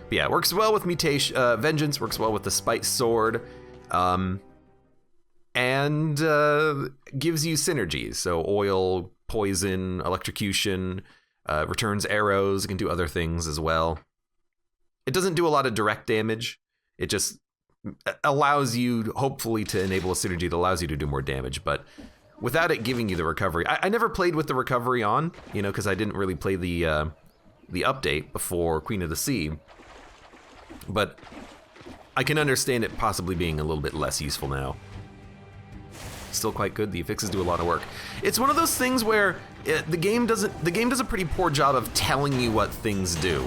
But yeah, it works well with mutation, vengeance, works well with the spite sword, and gives you synergies. So oil, poison, electrocution, returns arrows, it can do other things as well. It doesn't do a lot of direct damage. It just allows you, hopefully, to enable a synergy that allows you to do more damage, but without it giving you the recovery. I never played with the recovery on, you know, because I didn't really play the update before Queen of the Sea, but I can understand it possibly being a little bit less useful now. Still quite good. The affixes do a lot of work. It's one of those things where the game does a pretty poor job of telling you what things do.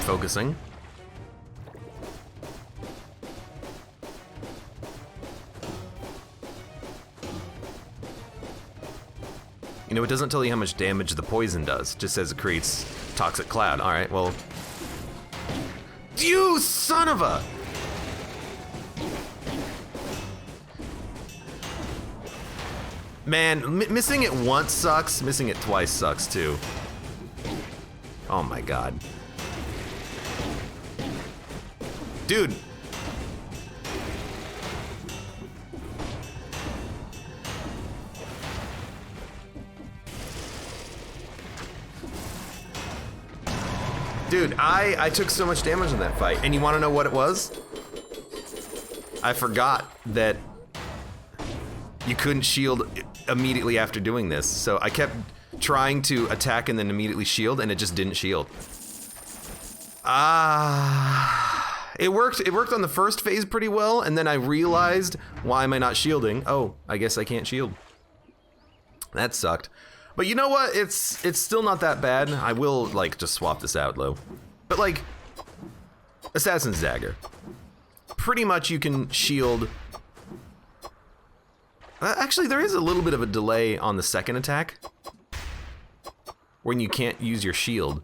Focusing. You know, it doesn't tell you how much damage the poison does. It just says it creates toxic cloud. All right, well. You son of a! Man, missing it once sucks. Missing it twice sucks too. Oh my god. Dude. Dude, I took so much damage in that fight, and you want to know what it was? I forgot that you couldn't shield immediately after doing this, so I kept trying to attack and then immediately shield, and it just didn't shield. It worked on the first phase pretty well, and then I realized, why am I not shielding? Oh, I guess I can't shield. That sucked. But you know what? It's still not that bad. I will, like, just swap this out, though. But, like, Assassin's Dagger. Pretty much you can shield. Actually, there is a little bit of a delay on the second attack when you can't use your shield.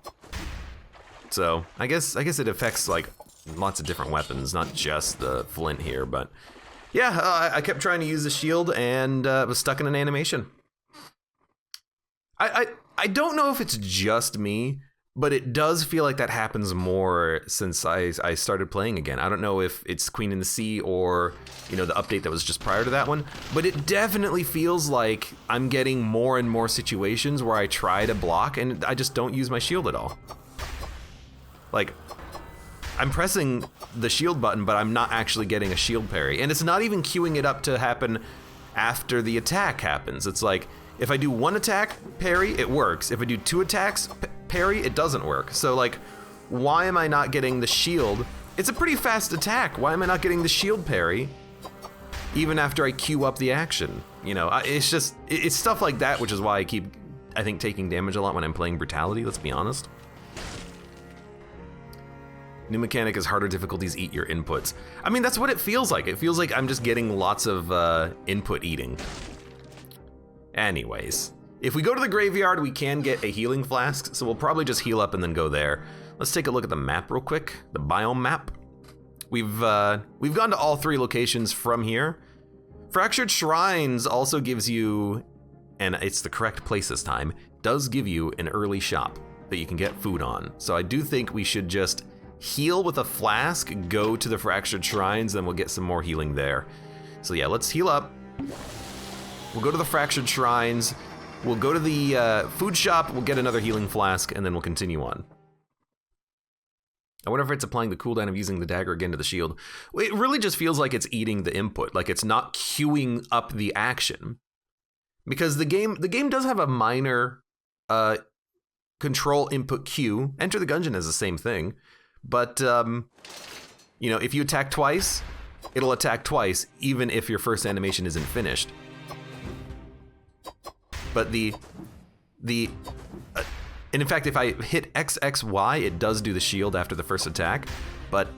So, I guess it affects, like, lots of different weapons, not just the flint here, but yeah, I kept trying to use the shield and was stuck in an animation. I don't know if it's just me, but it does feel like that happens more since I started playing again. I don't know if it's Queen in the Sea or, you know, the update that was just prior to that one, but it definitely feels like I'm getting more and more situations where I try to block and I just don't use my shield at all. Like, I'm pressing the shield button, but I'm not actually getting a shield parry. And it's not even queuing it up to happen after the attack happens. It's like, if I do one attack, parry, it works. If I do two attacks, parry, it doesn't work. So like, why am I not getting the shield? It's a pretty fast attack. Why am I not getting the shield parry even after I queue up the action? You know, it's just, it's stuff like that, which is why I keep, I think, taking damage a lot when I'm playing Brutality, let's be honest. New mechanic is harder difficulties eat your inputs. I mean, that's what it feels like. It feels like I'm just getting lots of input eating. Anyways, if we go to the graveyard, we can get a healing flask, so we'll probably just heal up and then go there. Let's take a look at the map real quick, the biome map. We've gone to all three locations from here. Fractured Shrines also gives you and it's the correct place this time, does give you an early shop that you can get food on. So I do think we should just heal with a flask, go to the fractured shrines, then we'll get some more healing there. So yeah, let's heal up. We'll go to the fractured shrines, we'll go to the food shop, we'll get another healing flask, and then we'll continue on. I wonder if it's applying the cooldown of using the dagger again to the shield. It really just feels like it's eating the input, like it's not queuing up the action. Because the game does have a minor control input queue. Enter the Gungeon is the same thing. But, you know, if you attack twice, it'll attack twice, even if your first animation isn't finished. But and in fact, if I hit XXY, it does do the shield after the first attack, but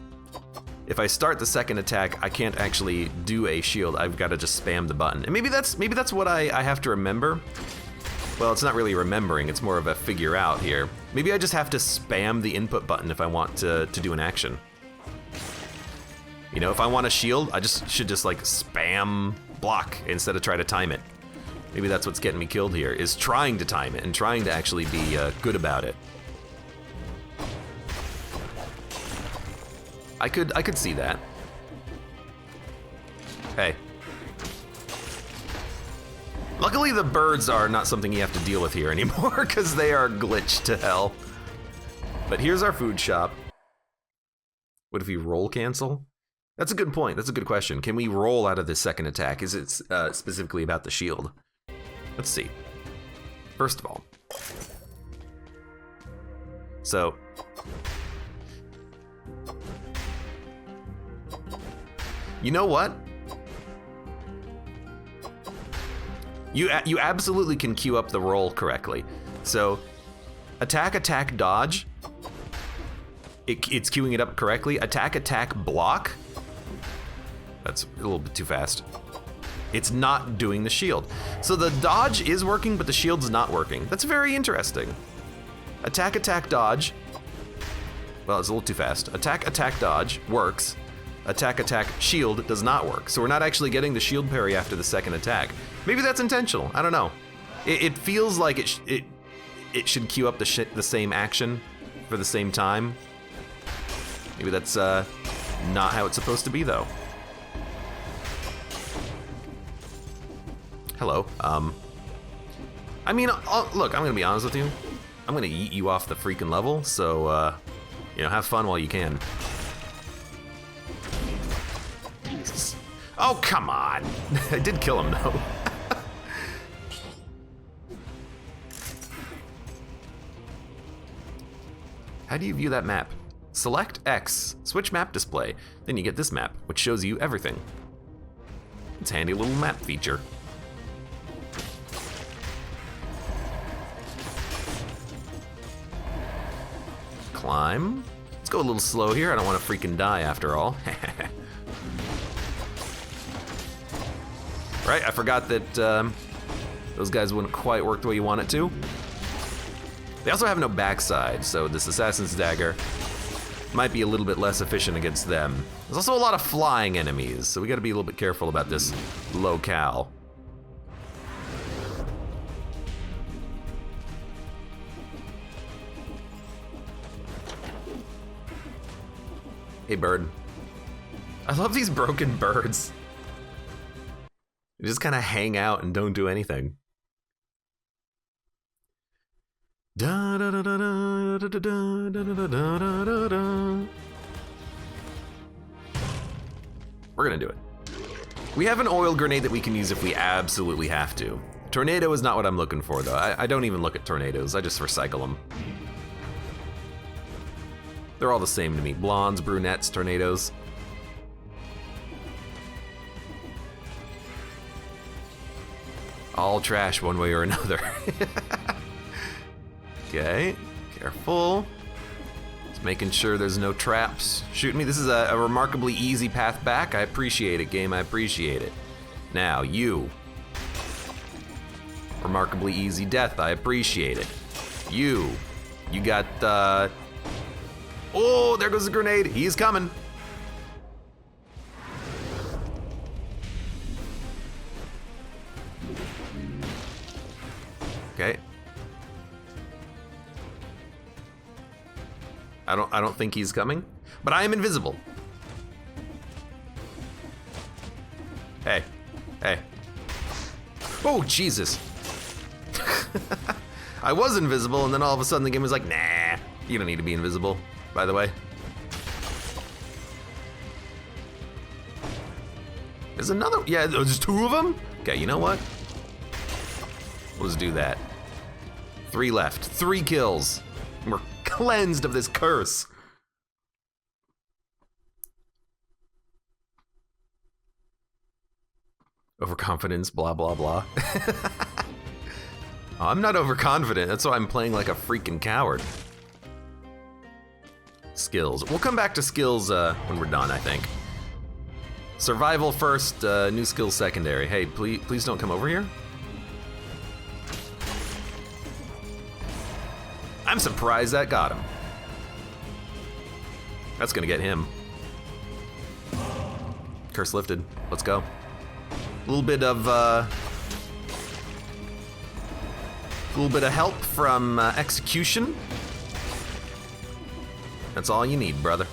if I start the second attack, I can't actually do a shield. I've got to just spam the button. And maybe that's what I have to remember. Well, it's not really remembering, it's more of a figure out here. Maybe I just have to spam the input button if I want to do an action. You know, if I want a shield, I should just like spam block instead of try to time it. Maybe that's what's getting me killed here, is trying to time it and trying to actually be good about it. I could see that. Hey. Luckily the birds are not something you have to deal with here anymore, because they are glitched to hell. But here's our food shop. What if we roll cancel? That's a good point, that's a good question. Can we roll out of this second attack? Is it specifically about the shield? Let's see. First of all. So. You know what? You absolutely can queue up the roll correctly. So, attack, dodge. It's queuing it up correctly. Attack, block. That's a little bit too fast. It's not doing the shield. So the dodge is working, but the shield's not working. That's very interesting. Attack, dodge. Well, it's a little too fast. Attack, dodge works. Attack, shield does not work. So we're not actually getting the shield parry after the second attack. Maybe that's intentional, I don't know. It feels like it should queue up the same action for the same time. Maybe that's not how it's supposed to be though. Hello. I mean, look, I'm gonna be honest with you. I'm gonna yeet you off the freaking level, so, you know, have fun while you can. Oh, come on. I did kill him, though. How do you view that map? Select X, switch map display. Then you get this map, which shows you everything. It's a handy little map feature. Climb. Let's go a little slow here. I don't want to freaking die after all. Right, I forgot that those guys wouldn't quite work the way you want it to. They also have no backside, so this assassin's dagger might be a little bit less efficient against them. There's also a lot of flying enemies, so we gotta be a little bit careful about this locale. Hey, bird. I love these broken birds. They just kind of hang out and don't do anything. Da da da da da da da da da da da da. We're gonna do it. We have an oil grenade that we can use if we absolutely have to. Tornado is not what I'm looking for, though. I don't even look at tornadoes. I just recycle them. They're all the same to me. Blondes, brunettes, tornadoes. All trash one way or another. Okay, careful. Just making sure there's no traps shooting me. This is a remarkably easy path back. I appreciate it, game, I appreciate it. Now, you. Remarkably easy death, I appreciate it. You got, oh, there goes the grenade, he's coming. Okay. I don't think he's coming, but I am invisible. Hey. Hey. Oh, Jesus. I was invisible, and then all of a sudden the game was like, nah, you don't need to be invisible, by the way. There's another, yeah, there's 2 of them? Okay, you know what? Let's do that. 3 left, 3 kills. We're cleansed of this curse. Overconfidence, blah, blah, blah. I'm not overconfident, that's why I'm playing like a freaking coward. Skills, we'll come back to skills when we're done, I think. Survival first, new skills secondary. Hey, please don't come over here. I'm surprised that got him. That's gonna get him. Curse lifted, let's go. A little bit of help from execution. That's all you need, brother.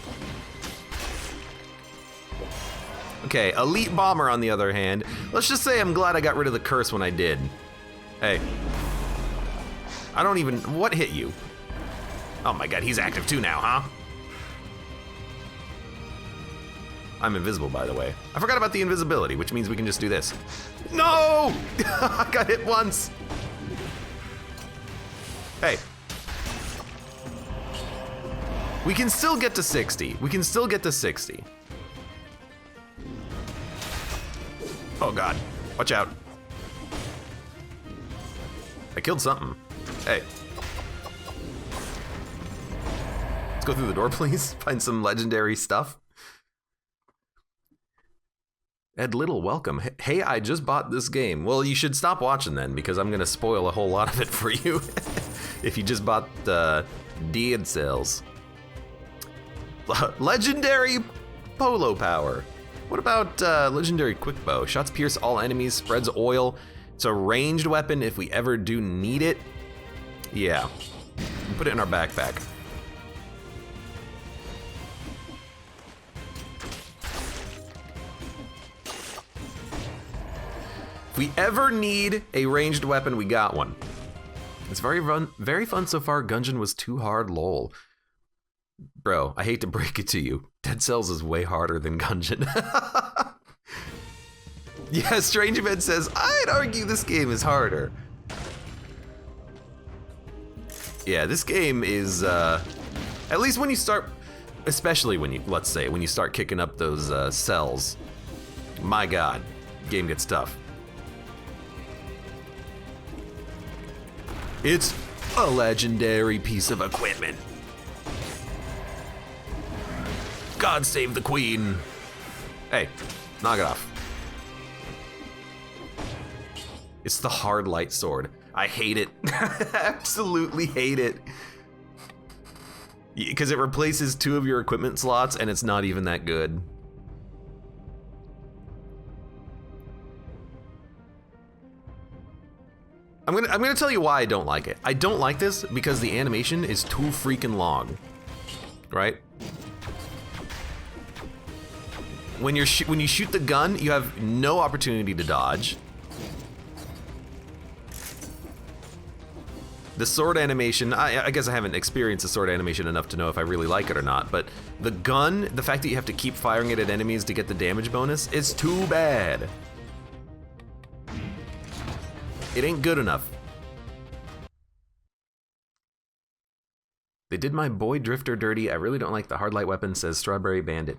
Okay, elite bomber on the other hand. Let's just say I'm glad I got rid of the curse when I did. Hey. I don't even, what hit you? Oh my god, he's active too now, huh? I'm invisible, by the way. I forgot about the invisibility, which means we can just do this. No! I got hit once. Hey. We can still get to 60. We can still get to 60. Oh god, watch out. I killed something. Hey. Let's go through the door, please. Find some legendary stuff. Ed Little, welcome. Hey, I just bought this game. Well, you should stop watching then, because I'm gonna spoil a whole lot of it for you. If you just bought Dead Cells. Legendary polo power. What about legendary quick bow? Shots pierce all enemies, spreads oil. It's a ranged weapon if we ever do need it. Yeah, put it in our backpack. If we ever need a ranged weapon, we got one. It's very fun so far. Gungeon was too hard, lol. Bro, I hate to break it to you. Dead Cells is way harder than Gungeon. Yeah, Strange Man says, I'd argue this game is harder. Yeah, this game is, at least when you start, especially when you, let's say, when you start kicking up those cells, my god, game gets tough. It's a legendary piece of equipment. God save the queen. Hey, knock it off. It's the hard light sword. I hate it. Absolutely hate it. Because it replaces 2 of your equipment slots and it's not even that good. I'm gonna tell you why I don't like it. I don't like this because the animation is too freaking long, right? When you shoot the gun, you have no opportunity to dodge. The sword animation, I guess I haven't experienced the sword animation enough to know if I really like it or not, but the gun, the fact that you have to keep firing it at enemies to get the damage bonus, is too bad. It ain't good enough. They did my boy Drifter dirty. I really don't like the hard light weapon, says Strawberry Bandit.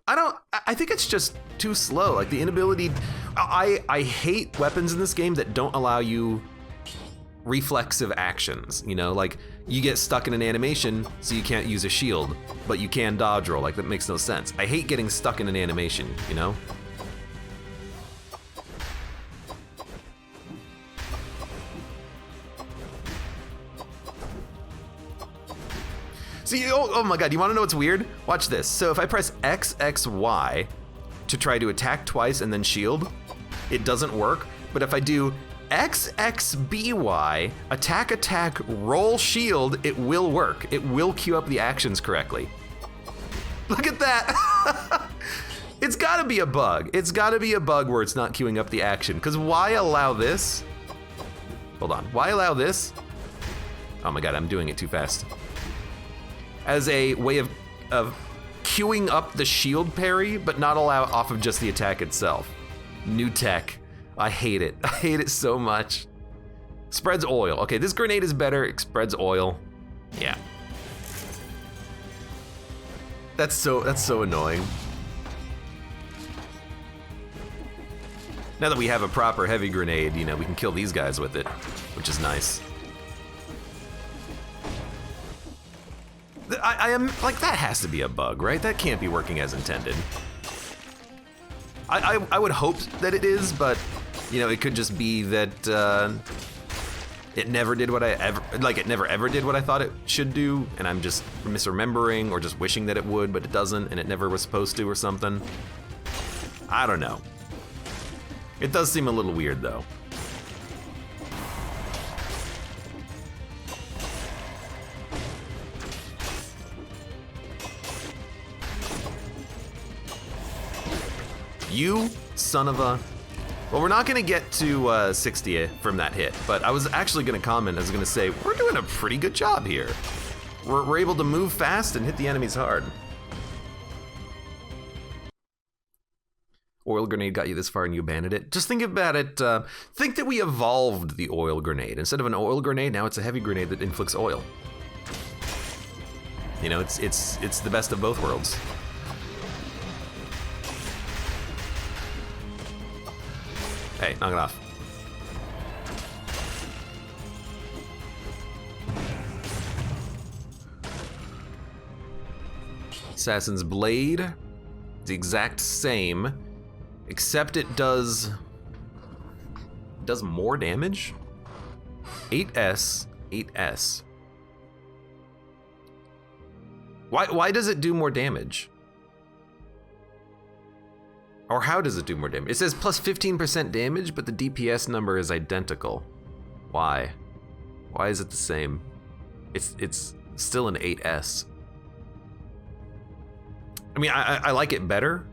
I think it's just too slow. Like the inability, I hate weapons in this game that don't allow you reflexive actions, you know, like you get stuck in an animation so you can't use a shield, but you can dodge roll. Like that makes no sense. I hate getting stuck in an animation, you know? See, oh my god, you wanna know what's weird? Watch this. So if I press X, X, Y to try to attack twice and then shield, it doesn't work. But if I do XXBY, attack, attack, roll, shield, it will work. It will queue up the actions correctly. Look at that. It's gotta be a bug. It's gotta be a bug where it's not queuing up the action, because why allow this? Hold on, why allow this? Oh my God, I'm doing it too fast. As a way of queuing up the shield parry, but not allow it off of just the attack itself. New tech. I hate it. I hate it so much. Spreads oil. Okay, this grenade is better. It spreads oil. Yeah. That's so annoying. Now that we have a proper heavy grenade, you know, we can kill these guys with it, which is nice. I am like, that has to be a bug, right? That can't be working as intended. I would hope that it is, but you know, it could just be that it never did what it never ever did what I thought it should do, and I'm just misremembering or just wishing that it would, but it doesn't, and it never was supposed to or something. I don't know. It does seem a little weird though. You son of a... Well, we're not gonna get to 60 from that hit, but I was actually gonna comment, I was gonna say, we're doing a pretty good job here. We're able to move fast and hit the enemies hard. Oil grenade got you this far and you abandoned it. Just think about it, think that we evolved the oil grenade. Instead of an oil grenade, now it's a heavy grenade that inflicts oil. You know, it's the best of both worlds. Hey, knock it off. Assassin's Blade, the exact same, except it does more damage. 8S, 8S. Why does it do more damage? Or how does it do more damage? It says plus 15% damage, but the DPS number is identical. Why? Why is it the same? It's still an 8S. I mean, I like it better.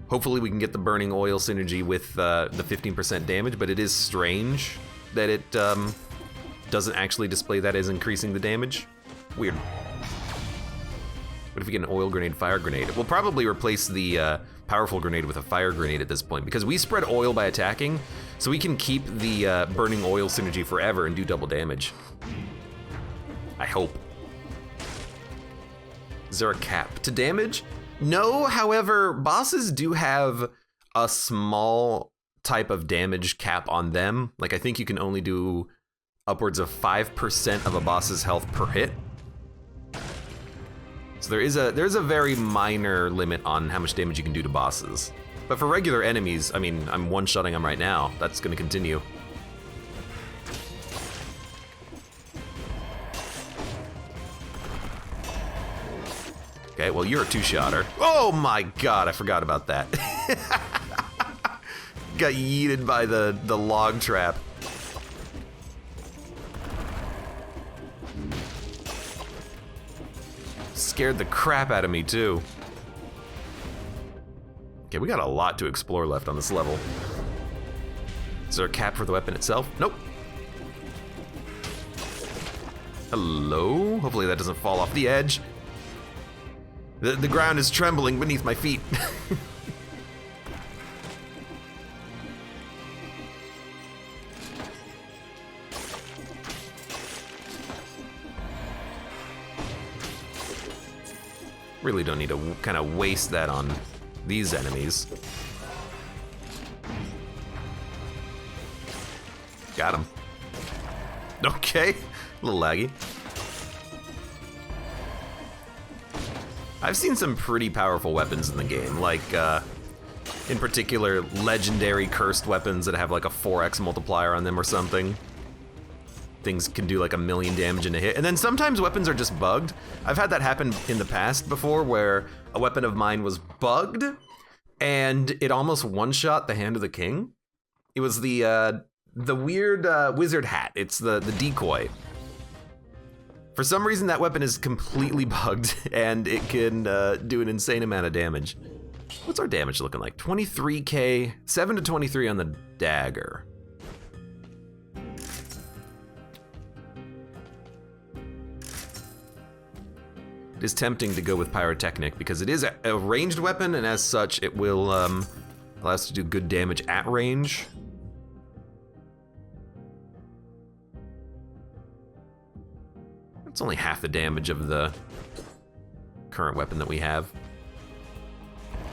Hopefully we can get the burning oil synergy with the 15% damage, but it is strange that it doesn't actually display that as increasing the damage. Weird. What if we get an oil grenade, fire grenade? We'll probably replace the powerful grenade with a fire grenade at this point, because we spread oil by attacking, so we can keep the burning oil synergy forever and do double damage. I hope. Is there a cap to damage? No, however, bosses do have a small type of damage cap on them. Like, I think you can only do upwards of 5% of a boss's health per hit. So there's a very minor limit on how much damage you can do to bosses. But for regular enemies, I mean, I'm one-shotting them right now. That's gonna continue. Okay, well, you're a two-shotter. Oh my God, I forgot about that. Got yeeted by the log trap. Scared the crap out of me too. Okay, we got a lot to explore left on this level. Is there a cap for the weapon itself? Nope. Hello? Hopefully that doesn't fall off the edge. The ground is trembling beneath my feet. Really don't need to kind of waste that on these enemies. Got him. Okay, a little laggy. I've seen some pretty powerful weapons in the game, like in particular legendary cursed weapons that have like a 4x multiplier on them or something. Things can do like 1,000,000 damage in a hit. And then sometimes weapons are just bugged. I've had that happen in the past before, where a weapon of mine was bugged and it almost one-shot the Hand of the King. It was the weird wizard hat. It's the decoy. For some reason, that weapon is completely bugged, and it can do an insane amount of damage. What's our damage looking like? 23k, 7 to 23 on the dagger. It is tempting to go with pyrotechnic because it is a ranged weapon, and as such, it will allow us to do good damage at range. It's only half the damage of the current weapon that we have.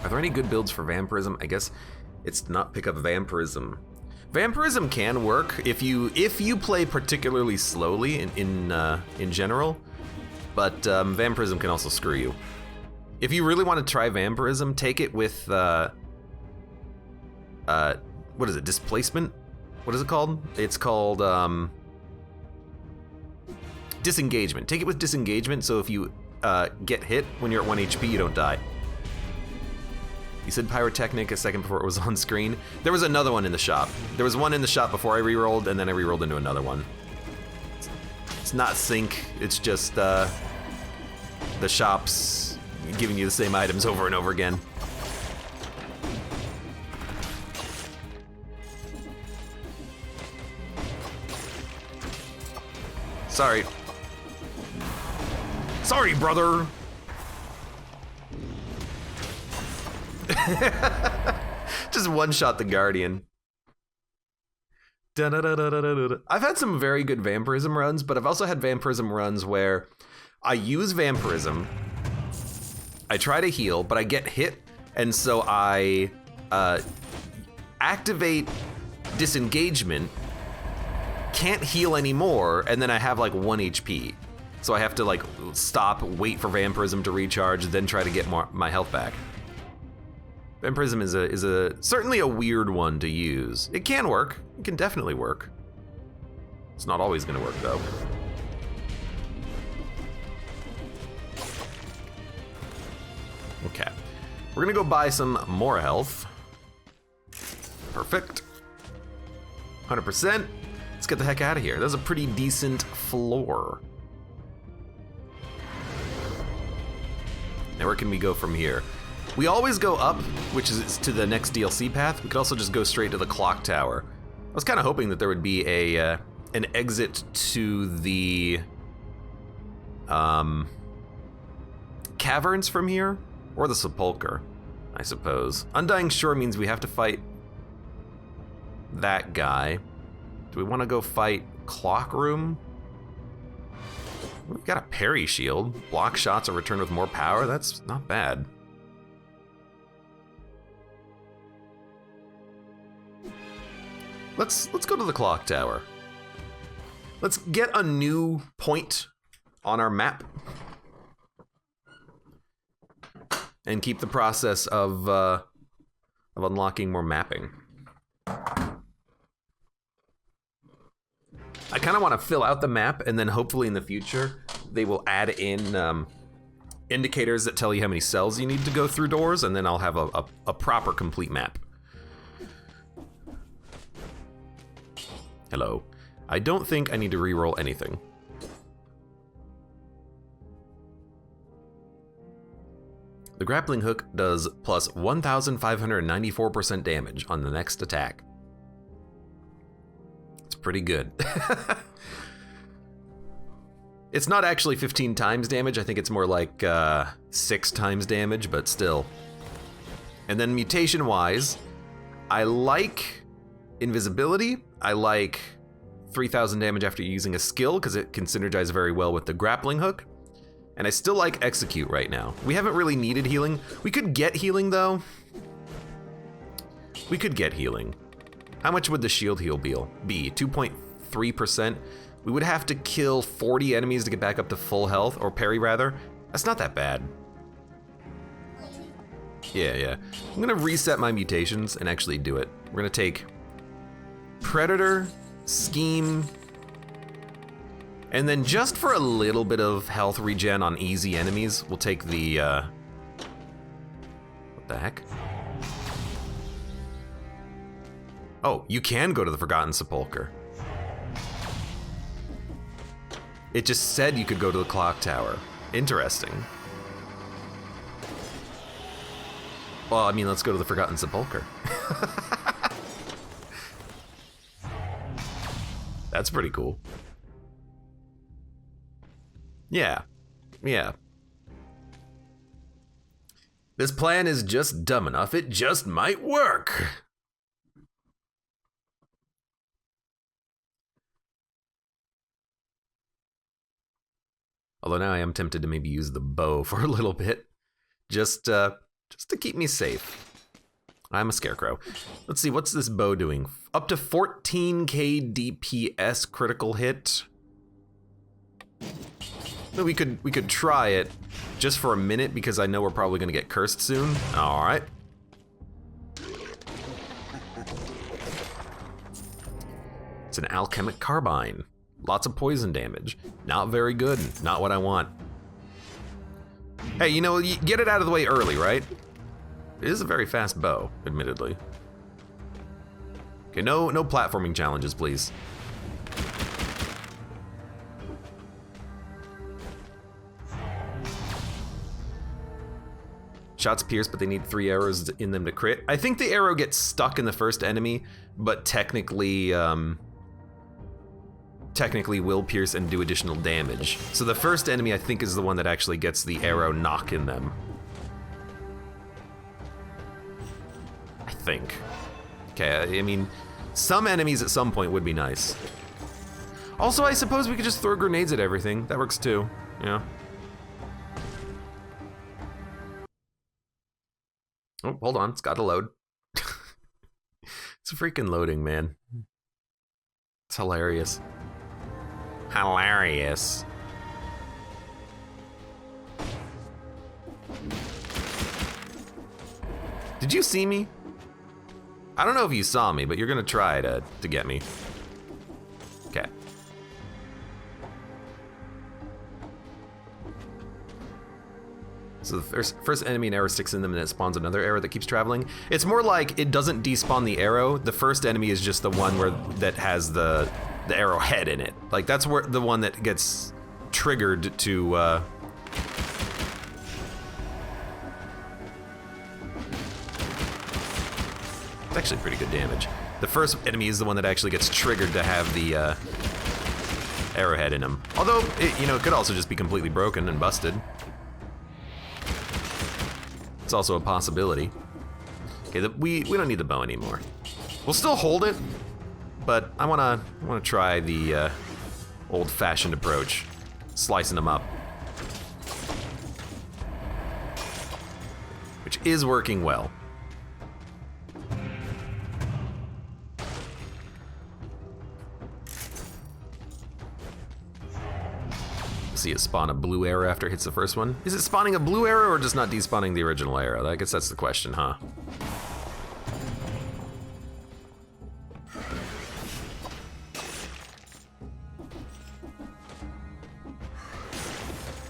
Are there any good builds for vampirism? I guess it's not pick up vampirism. Vampirism can work if you play particularly slowly in general, but vampirism can also screw you. If you really want to try vampirism, take it with what is it? Displacement? What is it called? It's called disengagement. Take it with disengagement, so if you get hit when you're at 1 HP, you don't die. You said pyrotechnic a second before it was on screen. There was another one in the shop. There was one in the shop before I rerolled, and then I rerolled into another one. It's not sync, it's just the shops giving you the same items over and over again. Sorry. Sorry, brother. Just one-shot the Guardian. I've had some very good vampirism runs, but I've also had vampirism runs where I use vampirism, I try to heal, but I get hit, and so I activate disengagement, can't heal anymore, and then I have like 1 HP. So I have to like stop, wait for vampirism to recharge, then try to get my health back. Vampirism is certainly a weird one to use. It can work. It can definitely work. It's not always going to work though. Okay, we're gonna go buy some more health. Perfect. 100%. Let's get the heck out of here. That's a pretty decent floor. Now where can we go from here? We always go up, which is to the next DLC path. We could also just go straight to the clock tower. I was kind of hoping that there would be an exit to the caverns from here, or the sepulcher, I suppose. Undying Shore means we have to fight that guy. Do we want to go fight Clock Room? We've got a parry shield. Block shots are returned with more power. That's not bad. Let's go to the clock tower. Let's get a new point on our map and keep the process of unlocking more mapping. I kind of want to fill out the map, and then hopefully in the future they will add in indicators that tell you how many cells you need to go through doors, and then I'll have a proper complete map. Hello. I don't think I need to reroll anything. The grappling hook does plus 1,594% damage on the next attack. It's pretty good. It's not actually 15 times damage. I think it's more like 6 times damage, but still. And then mutation-wise, I like invisibility. I like 3,000 damage after using a skill because it can synergize very well with the grappling hook. And I still like execute right now. We haven't really needed healing. We could get healing though. We could get healing. How much would the shield heal be? 2.3%. We would have to kill 40 enemies to get back up to full health, or parry rather. That's not that bad. Yeah. I'm gonna reset my mutations and actually do it. We're gonna take Predator, Scheme, and then just for a little bit of health regen on easy enemies, we'll take the, what the heck? Oh, you can go to the Forgotten Sepulchre. It just said you could go to the clock tower. Interesting. Well, I mean, let's go to the Forgotten Sepulchre. That's pretty cool. Yeah. Yeah. This plan is just dumb enough, it just might work. Although now I am tempted to maybe use the bow for a little bit. Just to keep me safe. I'm a scarecrow. Let's see, what's this bow doing? Up to 14k DPS critical hit. We could try it just for a minute because I know we're probably gonna get cursed soon. All right. It's an alchemic carbine. Lots of poison damage. Not very good. Not what I want. Hey, you know, you get it out of the way early, right? It is a very fast bow, admittedly. Okay, no platforming challenges, please. Shots pierce, but they need 3 arrows in them to crit. I think the arrow gets stuck in the first enemy, but technically will pierce and do additional damage. So the first enemy, I think, is the one that actually gets the arrow knock in them. I think. Okay, I mean, some enemies at some point would be nice. Also, I suppose we could just throw grenades at everything. That works too, yeah. Oh, hold on, it's gotta load. It's freaking loading, man. It's hilarious. Hilarious. Did you see me? I don't know if you saw me, but you're gonna try to get me. Okay. So the first enemy an arrow sticks in them and it spawns another arrow that keeps traveling. It's more like it doesn't despawn the arrow. The first enemy is just the one that has the arrow head in it. Like that's where the one that gets triggered to it's actually pretty good damage. The first enemy is the one that actually gets triggered to have the arrowhead in him. Although it could also just be completely broken and busted. It's also a possibility. Okay, we don't need the bow anymore. We'll still hold it, but I wanna try the old-fashioned approach, slicing them up, which is working well. See it spawn a blue arrow after it hits the first one. Is it spawning a blue arrow or just not despawning the original arrow? I guess that's the question, huh?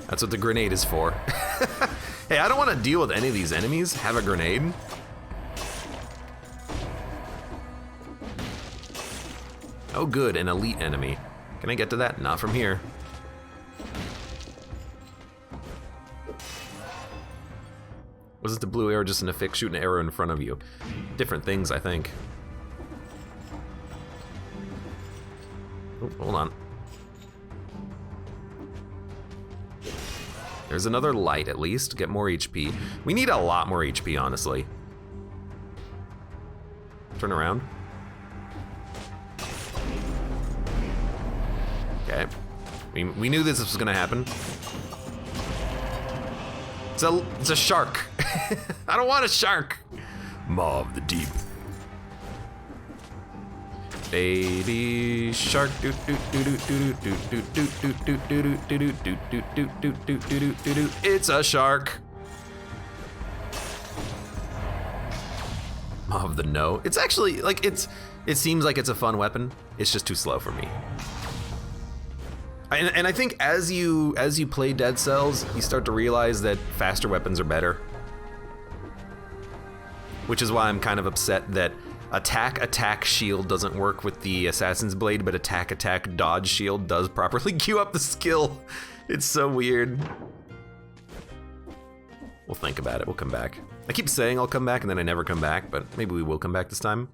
That's what the grenade is for. Hey, I don't want to deal with any of these enemies. Have a grenade. Oh good, an elite enemy. Can I get to that? Not from here. Was it the blue arrow just an affix? Shoot an arrow in front of you. Different things, I think. Oh, hold on. There's another light, at least. Get more HP. We need a lot more HP, honestly. Turn around. Okay. We knew this was gonna happen. It's a shark. I don't want a shark. Maw of the deep. Baby shark. It's a shark. Maw of the no. It's actually like it seems like it's a fun weapon. It's just too slow for me. And I think as you play Dead Cells, you start to realize that faster weapons are better. Which is why I'm kind of upset that attack shield doesn't work with the assassin's blade, but attack dodge shield does properly queue up the skill. It's so weird. We'll think about it, we'll come back. I keep saying I'll come back and then I never come back, but maybe we will come back this time.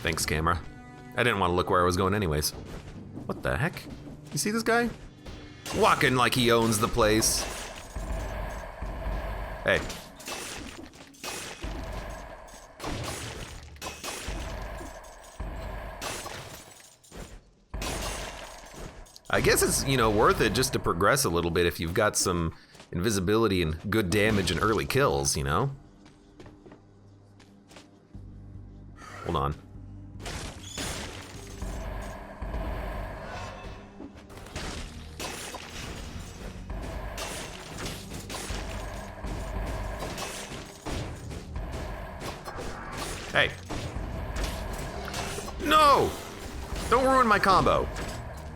Thanks, camera. I didn't want to look where I was going anyways. What the heck? You see this guy? Walking like he owns the place. Hey. I guess it's, you know, worth it just to progress a little bit if you've got some invisibility and good damage and early kills, you know? Hold on. Hey. No! Don't ruin my combo.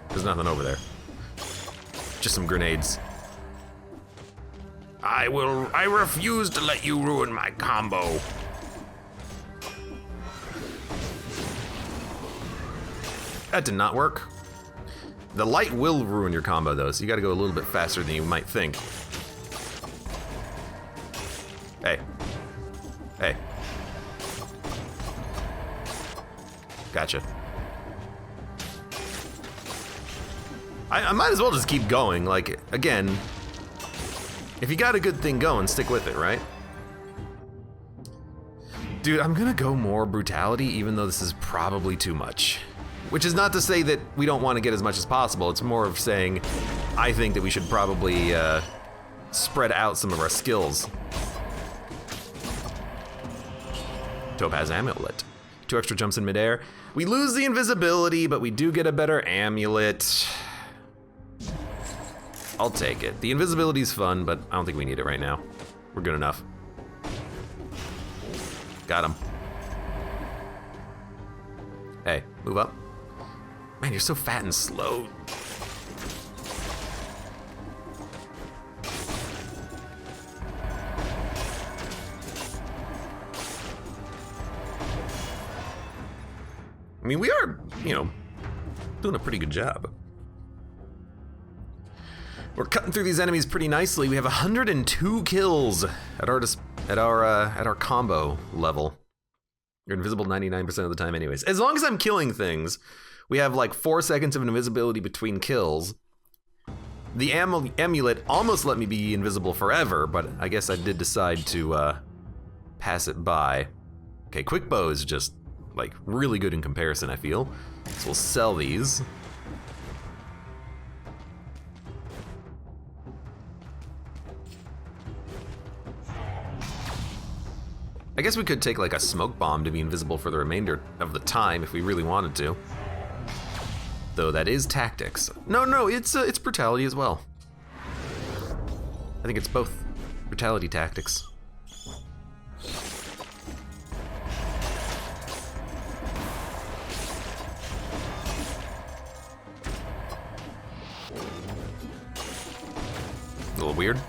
There's nothing over there. Just some grenades. I refuse to let you ruin my combo. That did not work. The light will ruin your combo though, so you gotta go a little bit faster than you might think. Hey. Hey. Gotcha. I might as well just keep going. Like, again, if you got a good thing going, stick with it, right? Dude, I'm gonna go more brutality, even though this is probably too much. Which is not to say that we don't want to get as much as possible. It's more of saying, I think that we should probably spread out some of our skills. Topaz Amulet. 2 extra jumps in midair. We lose the invisibility, but we do get a better amulet. I'll take it. The invisibility's fun, but I don't think we need it right now. We're good enough. Got him. Hey, move up. Man, you're so fat and slow. I mean, we are, you know, doing a pretty good job. We're cutting through these enemies pretty nicely. We have 102 kills at our combo level. You're invisible 99% of the time anyways. As long as I'm killing things, we have like 4 seconds of invisibility between kills. The amulet almost let me be invisible forever, but I guess I did decide to pass it by. Okay, quick bow is just like really good in comparison, I feel. So we'll sell these. I guess we could take like a smoke bomb to be invisible for the remainder of the time if we really wanted to. Though that is tactics. No, it's brutality as well. I think it's both brutality tactics. A little weird.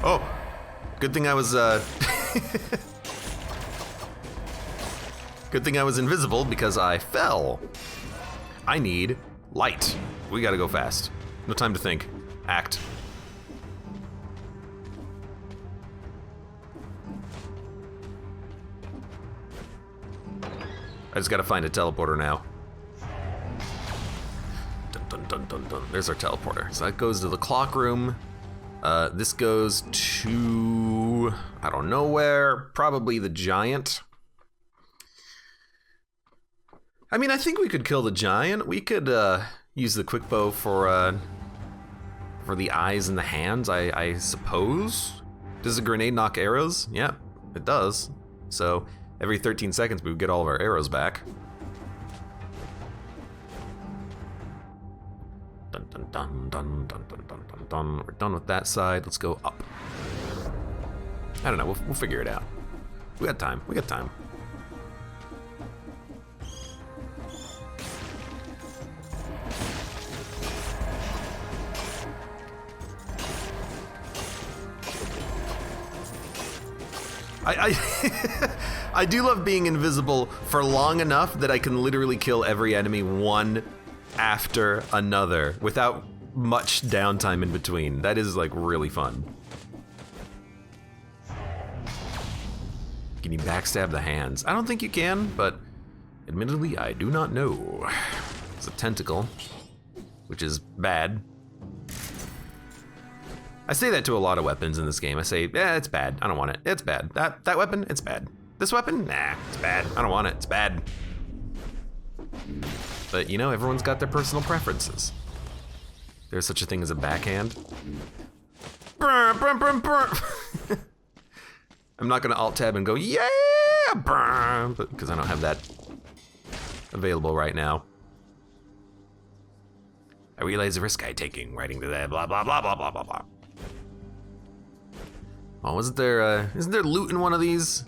Oh, good thing I was, good thing I was invisible because I fell. I need light. We gotta go fast. No time to think. Act. I just gotta find a teleporter now. Dun, dun, dun, dun, dun. There's our teleporter. So that goes to the clock room. This goes to, I don't know where, probably the giant. I mean, I think we could kill the giant. We could use the quick bow for the eyes and the hands, I suppose. Does a grenade knock arrows? Yeah, it does. So every 13 seconds we would get all of our arrows back. Dun, dun, dun, dun, dun, dun, dun, dun, dun. We're done with that side. Let's go up. I don't know. We'll figure it out. We got time. We got time. I I do love being invisible for long enough that I can literally kill every enemy one after another without much downtime in between. That is like really fun. Can you backstab the hands? I don't think you can, but admittedly I do not know. It's a tentacle, which is bad. I say that to a lot of weapons in this game. I say, yeah, it's bad. I don't want it. It's bad. That weapon, it's bad. This weapon, nah, it's bad. I don't want it. It's bad. But you know, everyone's got their personal preferences. There's such a thing as a backhand. Brr, brr, brr, brr. I'm not gonna alt tab and go, yeah, because I don't have that available right now. I realize the risk I'm taking writing to that blah blah blah blah blah blah blah. Oh, isn't there loot in one of these?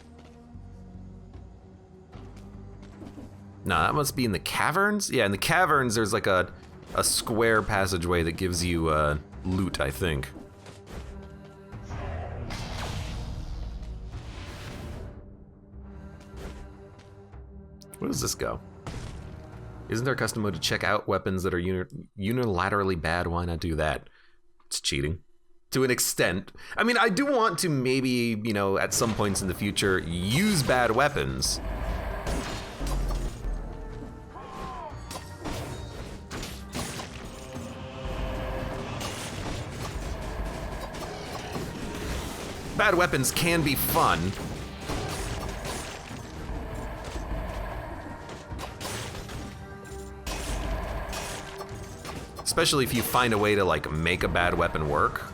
No, that must be in the caverns? Yeah, in the caverns there's like a square passageway that gives you loot, I think. Where does this go? Isn't there a custom mode to check out weapons that are unilaterally bad? Why not do that? It's cheating. To an extent. I mean, I do want to maybe, you know, at some points in the future, use bad weapons. Bad weapons can be fun. Especially if you find a way to like make a bad weapon work.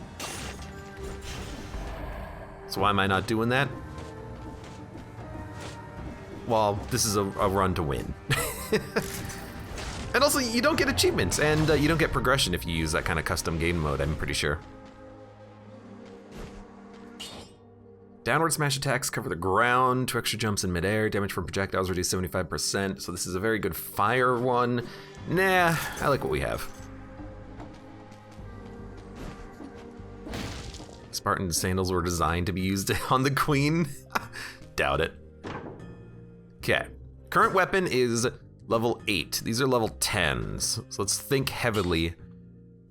So why am I not doing that? Well, this is a run to win. And also, you don't get achievements, and you don't get progression if you use that kind of custom game mode, I'm pretty sure. Downward smash attacks cover the ground, 2 extra jumps in midair, damage from projectiles reduced 75%, so this is a very good fire one. Nah, I like what we have. Spartan sandals were designed to be used on the queen? Doubt it. Okay, current weapon is level 8. These are level 10s, so let's think heavily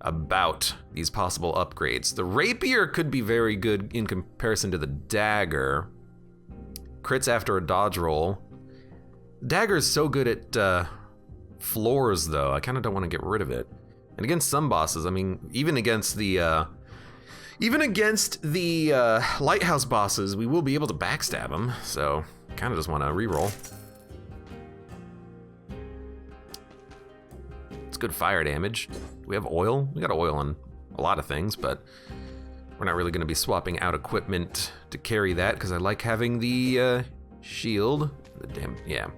about these possible upgrades. The rapier could be very good in comparison to the dagger. Crits after a dodge roll. Dagger is so good at floors though, I kind of don't want to get rid of it. And against some bosses, I mean, even against the Lighthouse bosses, we will be able to backstab them, so kind of just want to reroll. It's good fire damage. Do we have oil? We got oil on a lot of things, but we're not really going to be swapping out equipment to carry that because I like having the shield. Yeah.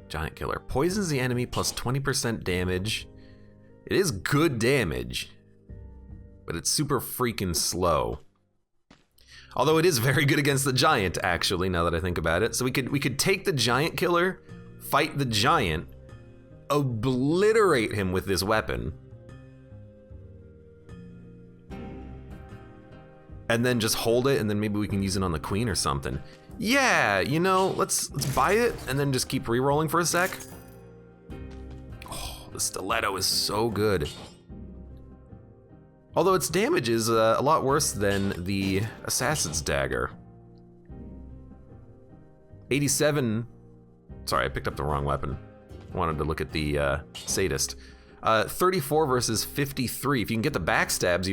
Giant killer. Poisons the enemy plus 20% damage. It is good damage, but it's super freaking slow. Although it is very good against the giant, actually, now that I think about it. So we could take the giant killer, fight the giant, obliterate him with this weapon, and then just hold it, and then maybe we can use it on the queen or something. Yeah, you know, let's buy it and then just keep re-rolling for a sec. Oh, the stiletto is so good. Although its damage is a lot worse than the assassin's dagger. 87. Sorry, I picked up the wrong weapon. Wanted to look at the sadist. 34 versus 53. If you can get the backstabs,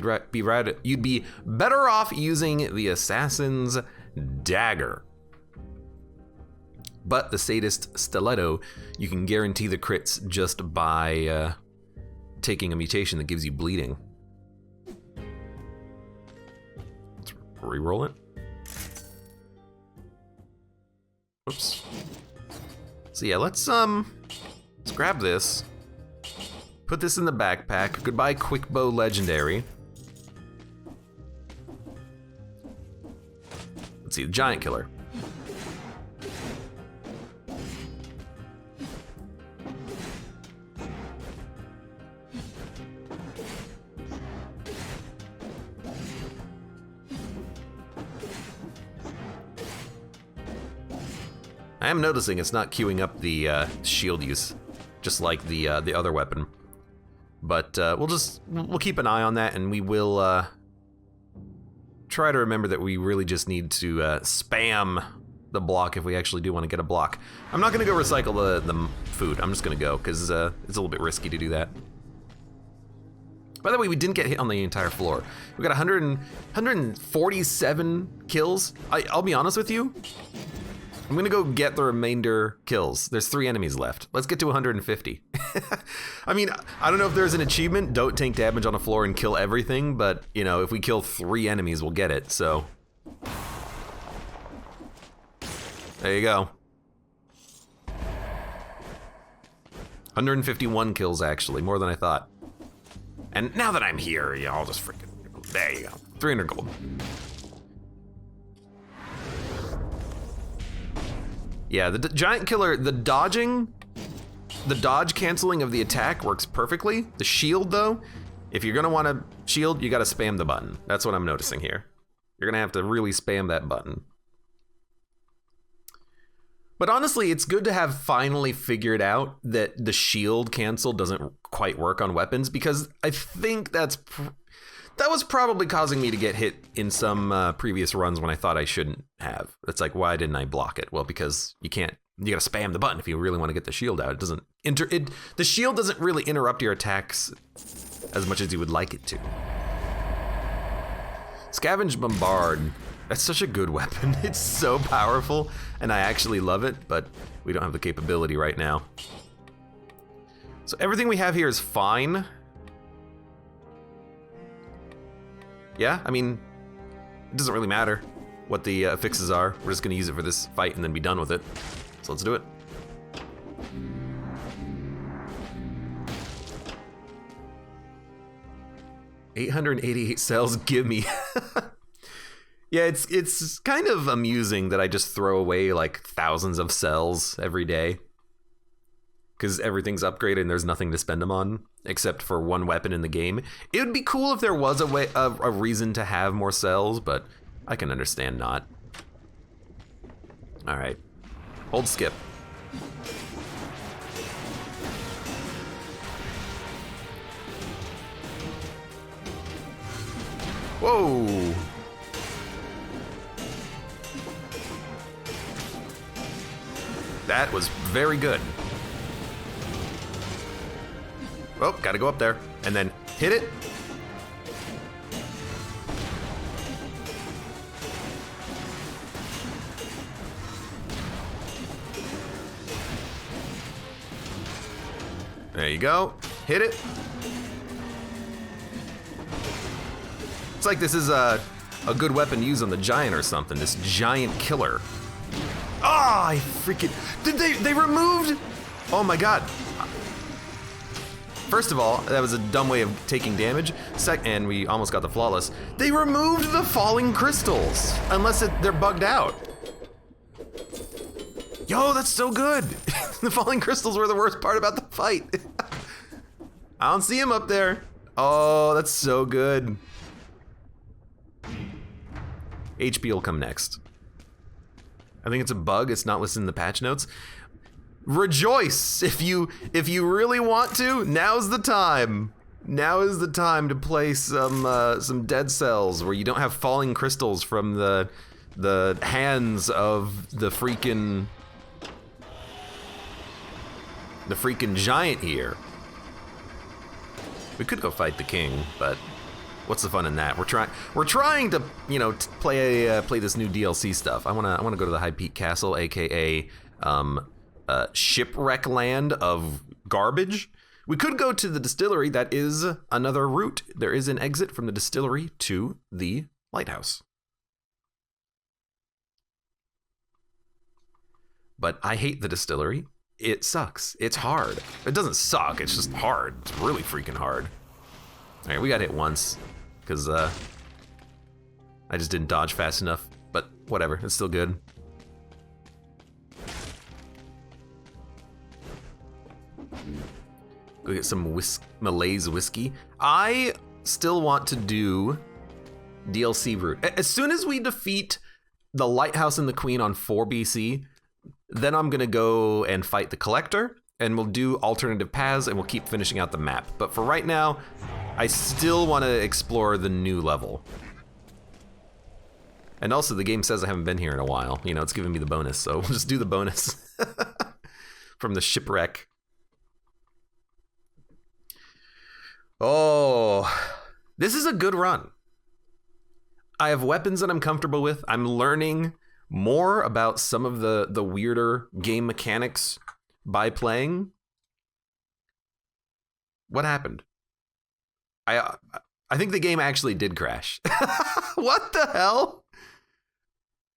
you'd be better off using the assassin's dagger. But the sadist stiletto, you can guarantee the crits just by taking a mutation that gives you bleeding. Let's re-roll it. Oops. So yeah, let's grab this. Put this in the backpack. Goodbye, Quick Bow Legendary. Let's see, the Giant Killer. I am noticing it's not queuing up the shield use, just like the other weapon. But we'll keep an eye on that, and we will try to remember that we really just need to spam the block if we actually do want to get a block. I'm not gonna go recycle the food. I'm just gonna go because it's a little bit risky to do that. By the way, we didn't get hit on the entire floor. We got 147 kills. I'll be honest with you. I'm gonna go get the remainder kills. There's 3 enemies left. Let's get to 150. I mean, I don't know if there's an achievement, don't take damage on a floor and kill everything, but you know, if we kill 3 enemies, we'll get it, so. There you go. 151 kills actually, more than I thought. And now that I'm here, yeah, I'll just freaking, there you go. 300 gold. Yeah, the giant killer, the dodge canceling of the attack works perfectly. The shield though, if you're gonna wanna shield, you gotta spam the button. That's what I'm noticing here. You're gonna have to really spam that button. But honestly, it's good to have finally figured out that the shield cancel doesn't quite work on weapons, because I think that was probably causing me to get hit in some previous runs when I thought I shouldn't have. It's like, why didn't I block it? Well, because you gotta spam the button if you really want to get the shield out. It doesn't the shield doesn't really interrupt your attacks as much as you would like it to. Scavenge Bombard. That's such a good weapon. It's so powerful, and I actually love it, but we don't have the capability right now. So everything we have here is fine. Yeah, I mean, it doesn't really matter what the fixes are. We're just gonna use it for this fight and then be done with it. So let's do it. $888 cells, gimme. Yeah, it's kind of amusing that I just throw away like thousands of cells every day, because everything's upgraded and there's nothing to spend them on except for one weapon in the game. It would be cool if there was a reason to have more cells, but I can understand not. All right, hold skip. Whoa. That was very good. Oh, gotta go up there and then hit it. There you go. Hit it. It's like this is a good weapon to use on the giant or something. This giant killer. Oh, I freaking... They removed... Oh my god. First of all, that was a dumb way of taking damage. And we almost got the flawless. They removed the falling crystals. Unless they're bugged out. Yo, that's so good. The falling crystals were the worst part about the fight. I don't see him up there. Oh, that's so good. HP will come next. I think it's a bug. It's not listed in the patch notes. Rejoice if you really want to. Now's the time. Now is the time to play some Dead Cells where you don't have falling crystals from the hands of the freaking giant here. We could go fight the king, but what's the fun in that? We're trying to, you know, play this new DLC stuff. I wanna go to the High Peak Castle, aka shipwreck land of garbage. We could go to the distillery. That is another route. There is an exit from the distillery to the lighthouse. But I hate the distillery. It sucks. It's hard. It doesn't suck. It's just hard. It's really freaking hard. All right, we got hit once because I just didn't dodge fast enough. But whatever. It's still good. Go get some Malaise whiskey. I still want to do DLC route. As soon as we defeat the Lighthouse and the Queen on 4 BC, Then I'm gonna go and fight the collector, and we'll do alternative paths, and we'll keep finishing out the map. But for right now, I still want to explore the new level. And also, the game says I haven't been here in a while. You know, it's giving me the bonus, so we'll just do the bonus from the shipwreck. Oh, this is a good run. I have weapons that I'm comfortable with. I'm learning more about some of the weirder game mechanics by playing. What happened? I think the game actually did crash. What the hell?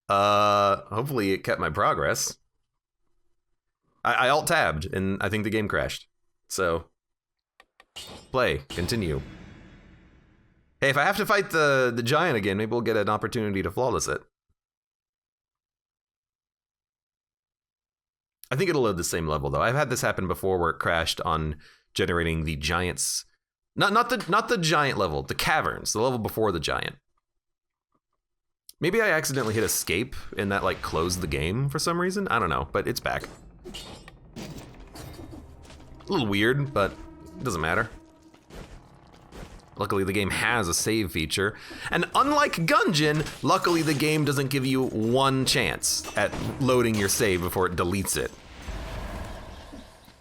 Hopefully it kept my progress. I alt-tabbed, and I think the game crashed. So, play, continue. Hey, if I have to fight the giant again, maybe we'll get an opportunity to flawless it. I think it'll load the same level, though. I've had this happen before where it crashed on generating the giants. Not the giant level, the caverns, the level before the giant. Maybe I accidentally hit escape and that like closed the game for some reason. I don't know, but it's back. A little weird, but it doesn't matter. Luckily the game has a save feature. And unlike Gungeon, luckily the game doesn't give you one chance at loading your save before it deletes it.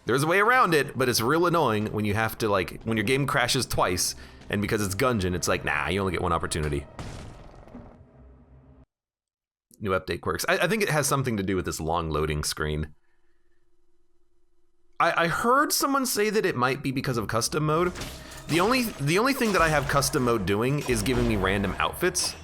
There's a way around it, but it's real annoying when you have to like, when your game crashes twice, and because it's Gungeon, it's like, nah, you only get one opportunity. New update quirks. I think it has something to do with this long loading screen. I heard someone say that it might be because of custom mode. The only thing that I have custom mode doing is giving me random outfits.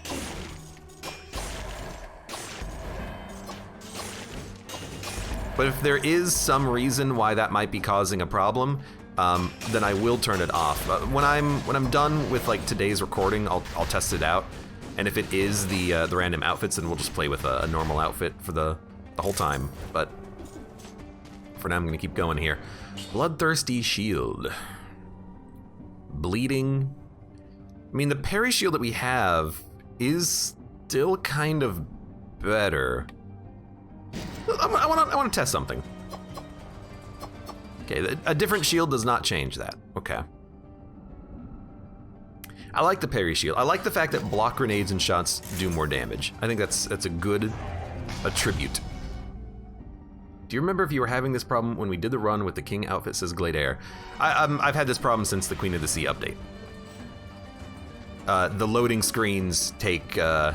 But if there is some reason why that might be causing a problem, then I will turn it off. When I'm done with like today's recording, I'll test it out. And if it is the random outfits, then we'll just play with a normal outfit for the whole time. But for now, I'm gonna keep going here. Bloodthirsty shield. Bleeding. I mean, the parry shield that we have is still kind of better. I want to test something. Okay, a different shield does not change that. Okay. I like the parry shield. I like the fact that block grenades and shots do more damage. I think that's a good attribute. Do you remember if you were having this problem when we did the run with the King outfit, says Gladair? I've had this problem since the Queen of the Sea update. The loading screens take... I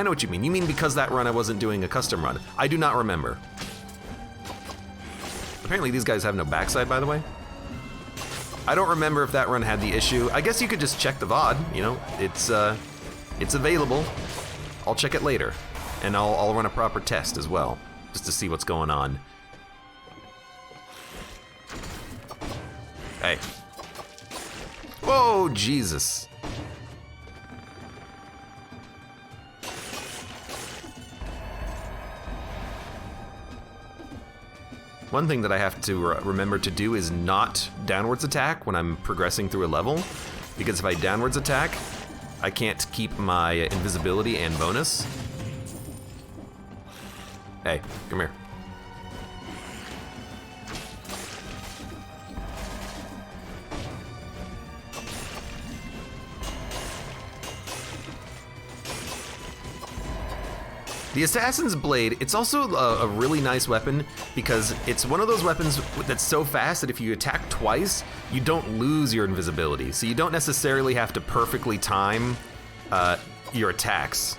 know what you mean. You mean because that run I wasn't doing a custom run. I do not remember. Apparently these guys have no backside, by the way. I don't remember if that run had the issue. I guess you could just check the VOD, you know, it's available. I'll check it later, and I'll run a proper test as well, just to see what's going on. Hey. Whoa, Jesus. One thing that I have to remember to do is not downwards attack when I'm progressing through a level, because if I downwards attack, I can't keep my invisibility and bonus. Hey, come here. The Assassin's Blade, it's also a really nice weapon because it's one of those weapons that's so fast that if you attack twice, you don't lose your invisibility. So you don't necessarily have to perfectly time your attacks.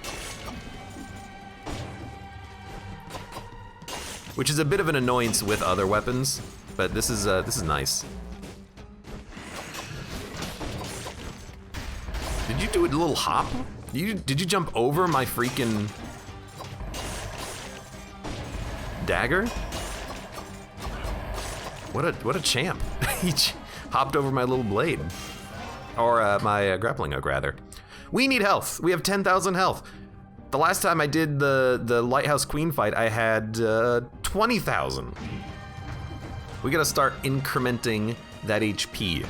Which is a bit of an annoyance with other weapons, but this is nice. Did you do a little hop? Did you jump over my freaking dagger? What a champ. He hopped over my little blade. Or my grappling hook, rather. We need health. We have 10,000 health. The last time I did the Lighthouse Queen fight, I had 20,000. We gotta start incrementing that HP.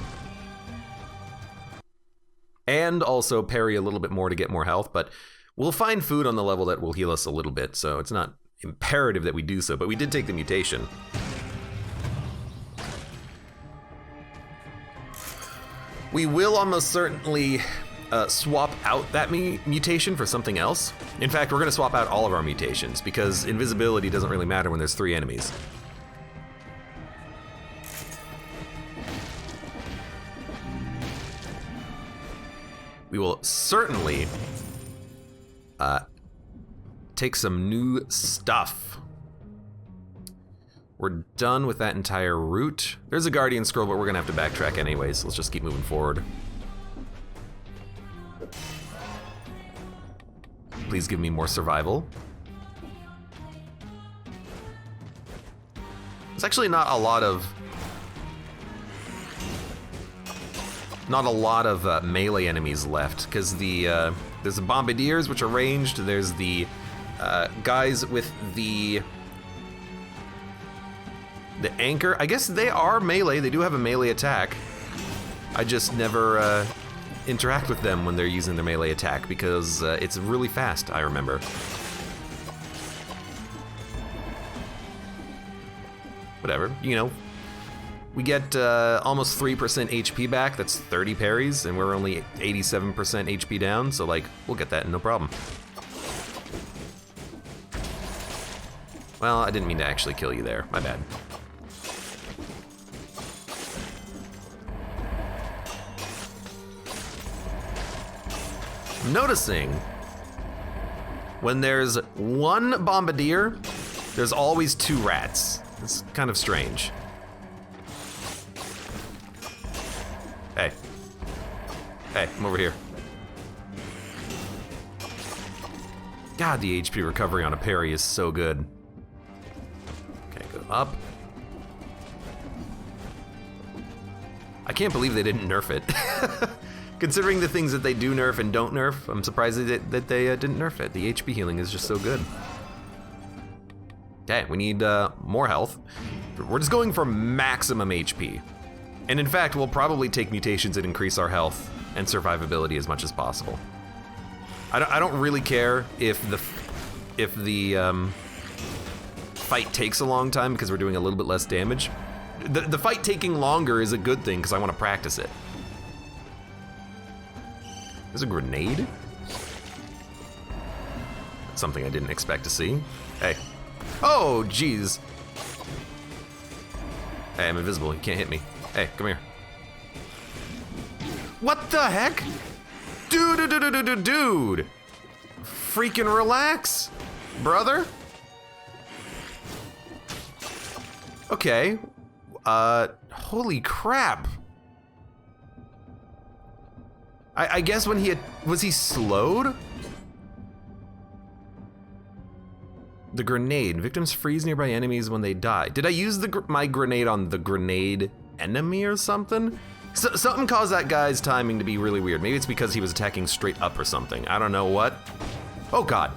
And also parry a little bit more to get more health, but we'll find food on the level that will heal us a little bit, so it's not imperative that we do so, but we did take the mutation. We will almost certainly swap out that mutation for something else. In fact, we're going to swap out all of our mutations because invisibility doesn't really matter when there's 3 enemies. We will certainly take some new stuff. We're done with that entire route. There's a Guardian Scroll, but we're gonna have to backtrack anyways. Let's just keep moving forward. Please give me more survival. There's actually not a lot of melee enemies left, because there's the Bombardiers, which are ranged. There's the guys with the anchor. I guess they are melee. They do have a melee attack. I just never interact with them when they're using their melee attack because it's really fast, I remember. Whatever, you know. We get almost 3% HP back. That's 30 parries, and we're only 87% HP down, so like, we'll get that, no problem. Well, I didn't mean to actually kill you there, my bad. I'm noticing when there's one Bombardier, there's always 2 rats. It's kind of strange. Hey. Hey, I'm over here. God, the HP recovery on a parry is so good. Okay, go up. I can't believe they didn't nerf it. Considering the things that they do nerf and don't nerf, I'm surprised that they didn't nerf it. The HP healing is just so good. Okay, we need more health. We're just going for maximum HP. And in fact, we'll probably take mutations that increase our health and survivability as much as possible. I don't really care if the fight takes a long time because we're doing a little bit less damage. The fight taking longer is a good thing because I want to practice it. There's a grenade? That's something I didn't expect to see. Hey. Oh, jeez. Hey, I'm invisible. You can't hit me. Hey, come here. What the heck? Dude. Freaking relax, brother. Okay. Holy crap. I guess when was he slowed? The grenade. Victims freeze nearby enemies when they die. Did I use my grenade on the grenade enemy or something? Something caused that guy's timing to be really weird. Maybe it's because he was attacking straight up or something. I don't know what. Oh God.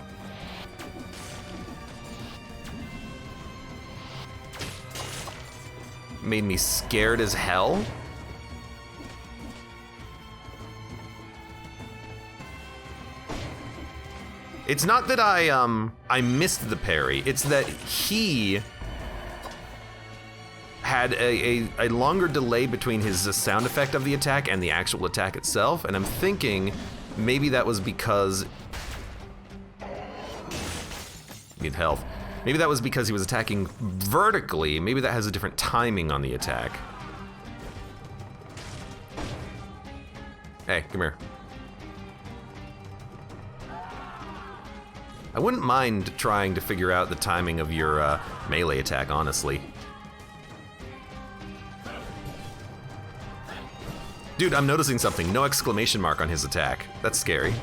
Made me scared as hell. It's not that I missed the parry, it's that he had a longer delay between his sound effect of the attack and the actual attack itself, and I'm thinking maybe that was because... Need health. Maybe that was because he was attacking vertically. Maybe that has a different timing on the attack. Hey, come here. I wouldn't mind trying to figure out the timing of your melee attack, honestly. Dude, I'm noticing something. No exclamation mark on his attack. That's scary.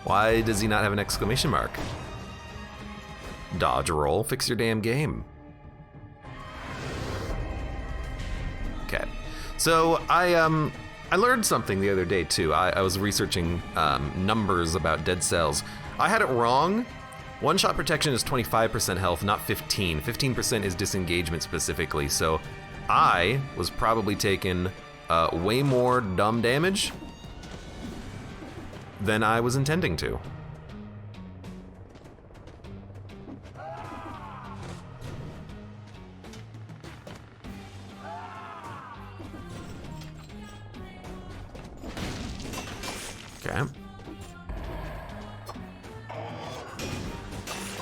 Why does he not have an exclamation mark? Dodge roll, fix your damn game. Okay, so I learned something the other day too. I was researching numbers about dead cells. I had it wrong. One-shot protection is 25% health, not 15. 15% is disengagement specifically, so I was probably taking way more dumb damage than I was intending to.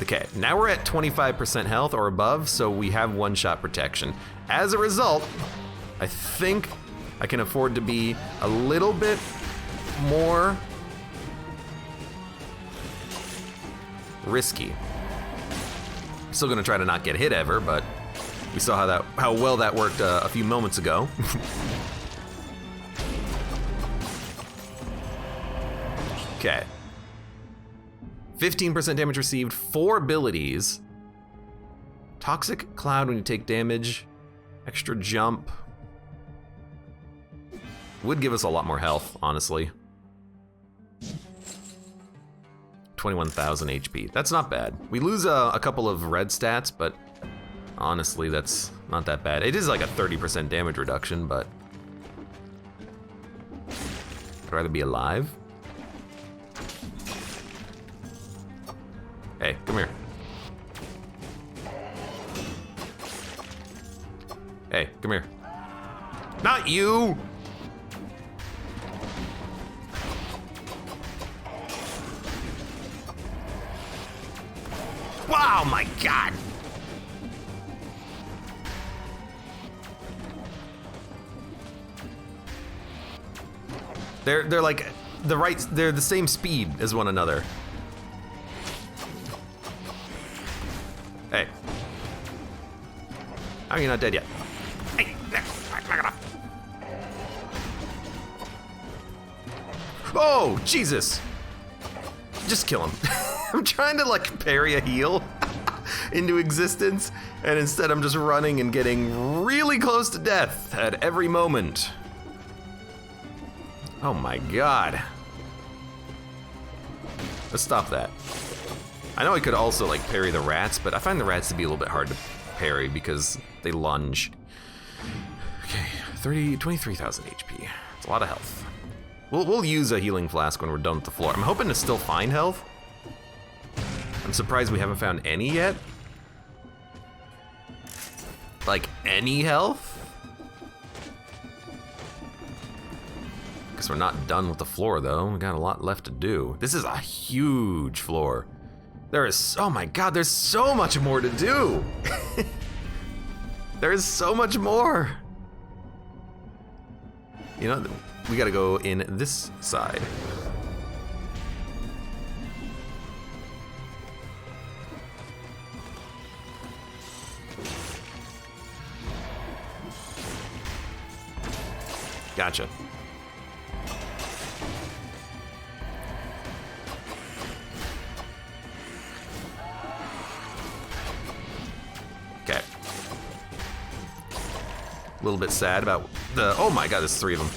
Okay, now we're at 25% health or above, so we have one-shot protection. As a result, I think I can afford to be a little bit more risky. Still gonna try to not get hit ever, but we saw how well that worked a few moments ago. Okay. 15% damage received, 4 abilities. Toxic Cloud when you take damage, extra jump. Would give us a lot more health, honestly. 21,000 HP, that's not bad. We lose a couple of red stats, but honestly, that's not that bad. It is like a 30% damage reduction, but I'd rather be alive. Hey, come here. Hey, come here. Not you! Wow, my God! They're like they're the same speed as one another. Hey. How are you not dead yet? Hey, knock it off. Oh, Jesus! Just kill him. I'm trying to like parry a heal into existence, and instead I'm just running and getting really close to death at every moment. Oh my God. Let's stop that. I know I could also like parry the rats, but I find the rats to be a little bit hard to parry because they lunge. Okay, 23,000 HP. It's a lot of health. We'll use a healing flask when we're done with the floor. I'm hoping to still find health. I'm surprised we haven't found any yet. Like any health? Guess we're not done with the floor though. We got a lot left to do. This is a huge floor. There is, oh my God, there's so much more to do. There is so much more. You know, we gotta go in this side. Gotcha. Okay. A little bit sad about the, oh my God, there's 3 of them.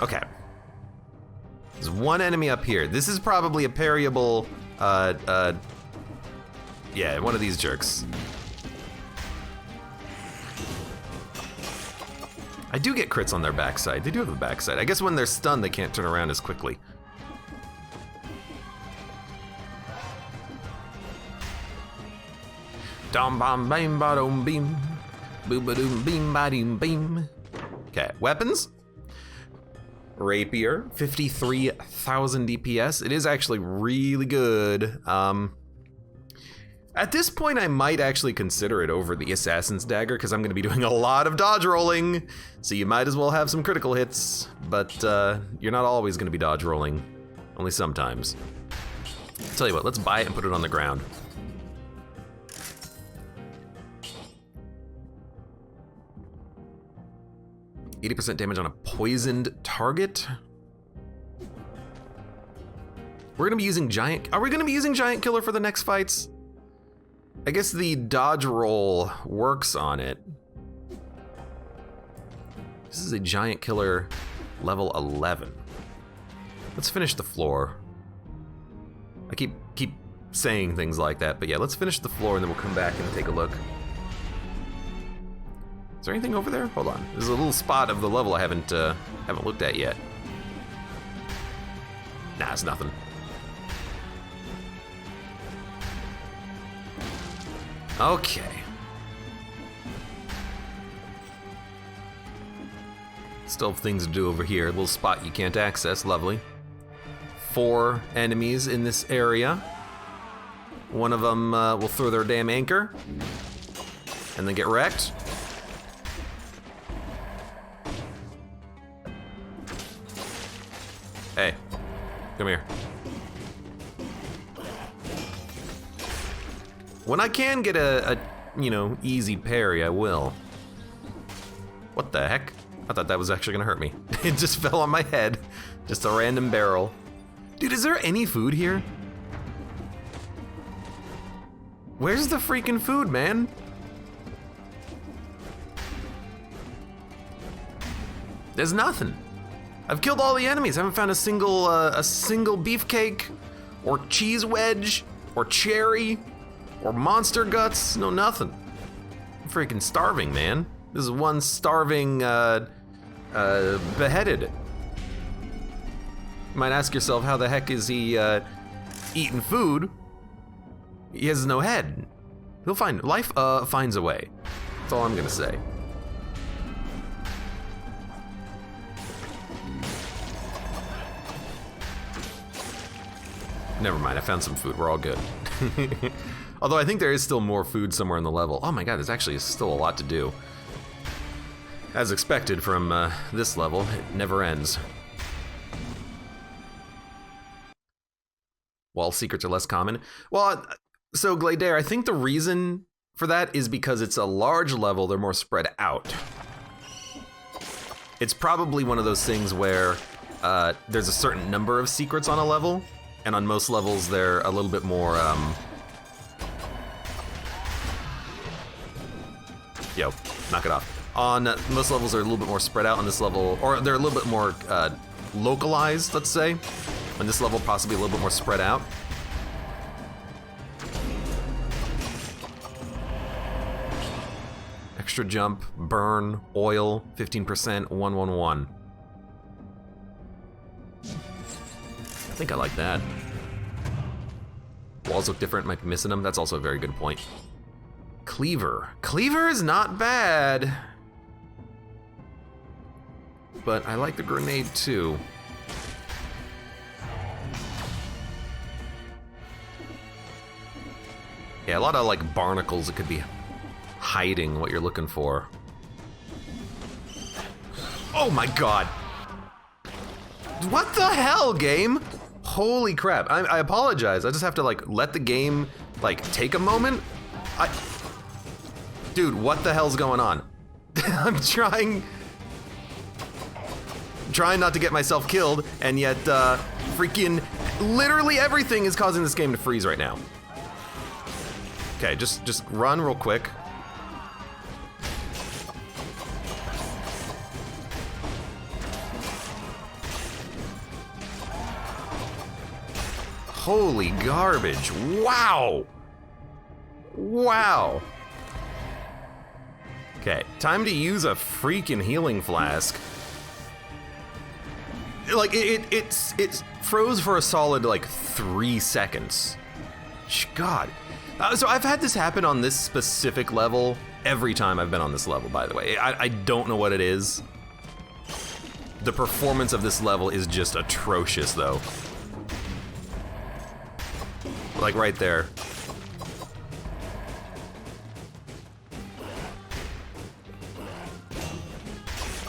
Okay. There's one enemy up here. This is probably a parryable, yeah, one of these jerks. I do get crits on their backside. They do have a backside. I guess when they're stunned, they can't turn around as quickly. Dom bom bam ba dom beam. Boo ba doom beam ba doom beam. Okay, weapons. Rapier, 53,000 DPS. It is actually really good. At this point, I might actually consider it over the Assassin's Dagger because I'm going to be doing a lot of dodge rolling, so you might as well have some critical hits, but you're not always going to be dodge rolling, only sometimes. I'll tell you what, let's buy it and put it on the ground. %80 damage on a poisoned target. We're gonna be using giant, are we gonna be using giant killer for the next fights? I guess the dodge roll works on it. This is a giant killer level 11. Let's finish the floor. I keep saying things like that, but yeah, let's finish the floor and then we'll come back and take a look. Is there anything over there? Hold on. There's a little spot of the level I haven't looked at yet. Nah, it's nothing. Okay. Still have things to do over here. A little spot you can't access, lovely. 4 enemies in this area. One of them will throw their damn anchor and then get wrecked. Hey, come here. When I can get a you know, easy parry, I will. What the heck? I thought that was actually gonna hurt me. It just fell on my head. Just a random barrel. Dude, is there any food here? Where's the freaking food, man? There's nothing. I've killed all the enemies. I haven't found a single beefcake, or cheese wedge, or cherry, or monster guts. No, nothing. I'm freaking starving, man. This is one starving, beheaded. You might ask yourself, how the heck is he eating food? He has no head. He'll find, life finds a way. That's all I'm gonna say. Never mind, I found some food, we're all good. Although I think there is still more food somewhere in the level. Oh my god, there's actually still a lot to do. As expected from this level, it never ends. Wall secrets are less common. Well, so Gladear, I think the reason for that is because it's a large level, they're more spread out. It's probably one of those things where there's a certain number of secrets on a level, and on most levels they're a little bit more, yo, knock it off. On most levels they're a little bit more spread out. On this level, or they're a little bit more localized, let's say. On this level, possibly a little bit more spread out. Extra jump, burn, oil, 15%, 111. I think I like that. Walls look different, might be missing them. That's also a very good point. Cleaver. Cleaver is not bad. But I like the grenade too. Yeah, a lot of like barnacles that could be hiding what you're looking for. Oh my god! What the hell, game? Holy crap, I apologize. I just have to like let the game like take a moment. Dude, what the hell's going on? I'm trying not to get myself killed, and yet freaking literally everything is causing this game to freeze right now. Okay, just run real quick. Holy garbage. Wow. Wow. Okay, time to use a freaking healing flask. Like, it froze for a solid, like, 3 seconds. God. So I've had this happen on this specific level every time I've been on this level, by the way. I don't know what it is. The performance of this level is just atrocious, though. Like, right there.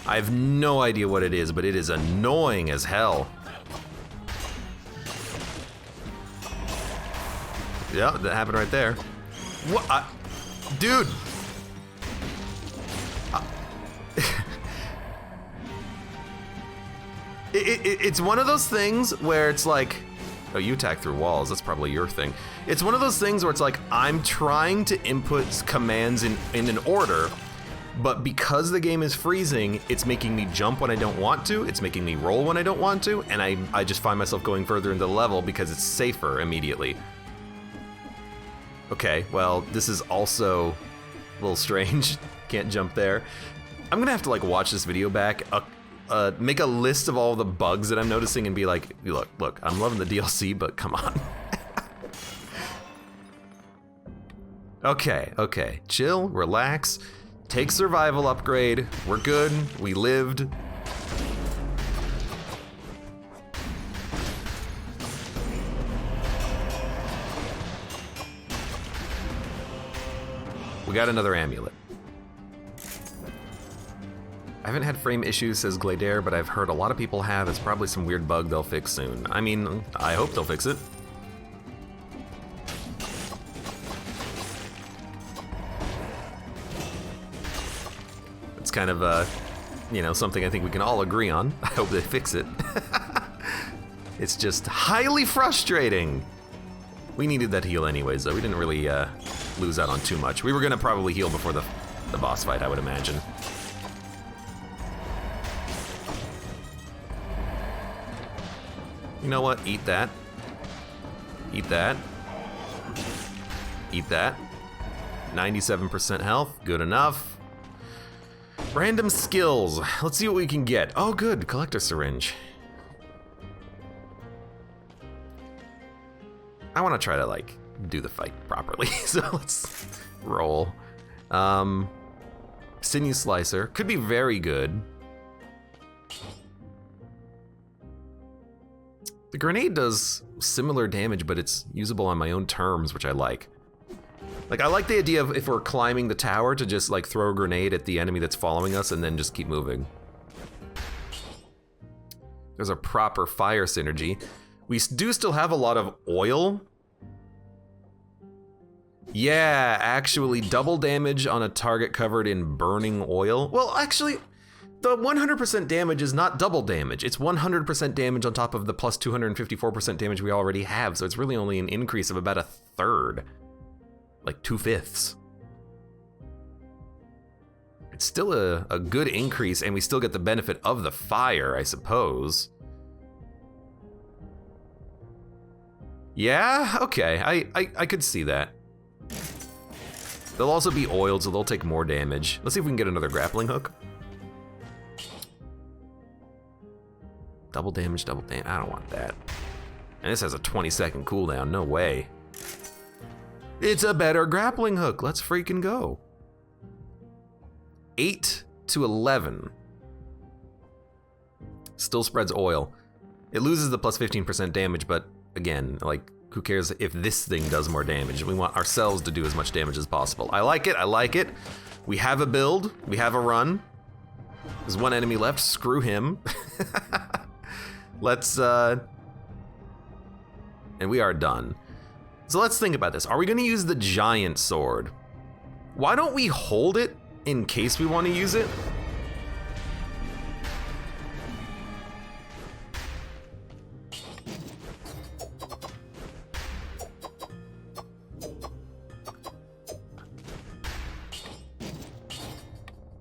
I have no idea what it is, but it is annoying as hell. Yeah, that happened right there. What? Dude! It's one of those things where it's like, oh, you attack through walls, that's probably your thing. It's one of those things where it's like, I'm trying to input commands in an order, but because the game is freezing, it's making me jump when I don't want to, it's making me roll when I don't want to, and I just find myself going further into the level because it's safer immediately. Okay, well, this is also a little strange. Can't jump there. I'm gonna have to like watch this video back, make a list of all the bugs that I'm noticing and be like, look, I'm loving the DLC, but come on. Okay, chill, relax, take survival upgrade, we're good, we lived. We got another amulet. I haven't had frame issues, says Glader, but I've heard a lot of people have. It's probably some weird bug they'll fix soon. I mean, I hope they'll fix it. It's kind of, you know, something I think we can all agree on. I hope they fix it. It's just highly frustrating. We needed that heal anyways, though. We didn't really lose out on too much. We were gonna probably heal before the boss fight, I would imagine. You know what? Eat that. Eat that. Eat that. 97% health. Good enough. Random skills. Let's see what we can get. Oh, good. Collector syringe. I want to try to, like, do the fight properly. So let's roll. Sinew Slicer. Could be very good. The grenade does similar damage, but it's usable on my own terms, which I like. Like, I like the idea of if we're climbing the tower to just, like, throw a grenade at the enemy that's following us and then just keep moving. There's a proper fire synergy. We do still have a lot of oil. Yeah, actually, double damage on a target covered in burning oil. Well, actually, the 100% damage is not double damage. It's 100% damage on top of the plus 254% damage we already have, so it's really only an increase of about a third. Like 2/5. It's still a good increase, and we still get the benefit of the fire, I suppose. Yeah, okay, I could see that. They'll also be oiled, so they'll take more damage. Let's see if we can get another grappling hook. Double damage, I don't want that. And this has a 20-second cooldown, no way. It's a better grappling hook, let's freaking go. 8 to 11. Still spreads oil. It loses the plus 15% damage, but again, like, who cares if this thing does more damage? We want ourselves to do as much damage as possible. I like it, I like it. We have a build, we have a run. There's one enemy left, screw him. Let's, and we are done. So let's think about this. Are we gonna use the giant sword? Why don't we hold it in case we want to use it?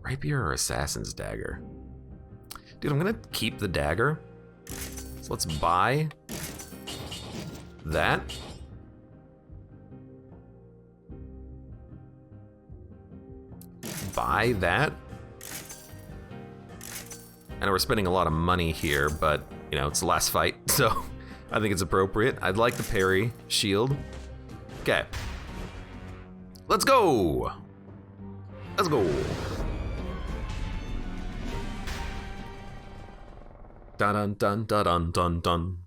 Rapier or assassin's dagger? Dude, I'm gonna keep the dagger. So let's buy that. Buy that. I know we're spending a lot of money here, but, you know, it's the last fight, so I think it's appropriate. I'd like the parry shield. Okay. Let's go! Let's go! Dun dun dun dun dun dun.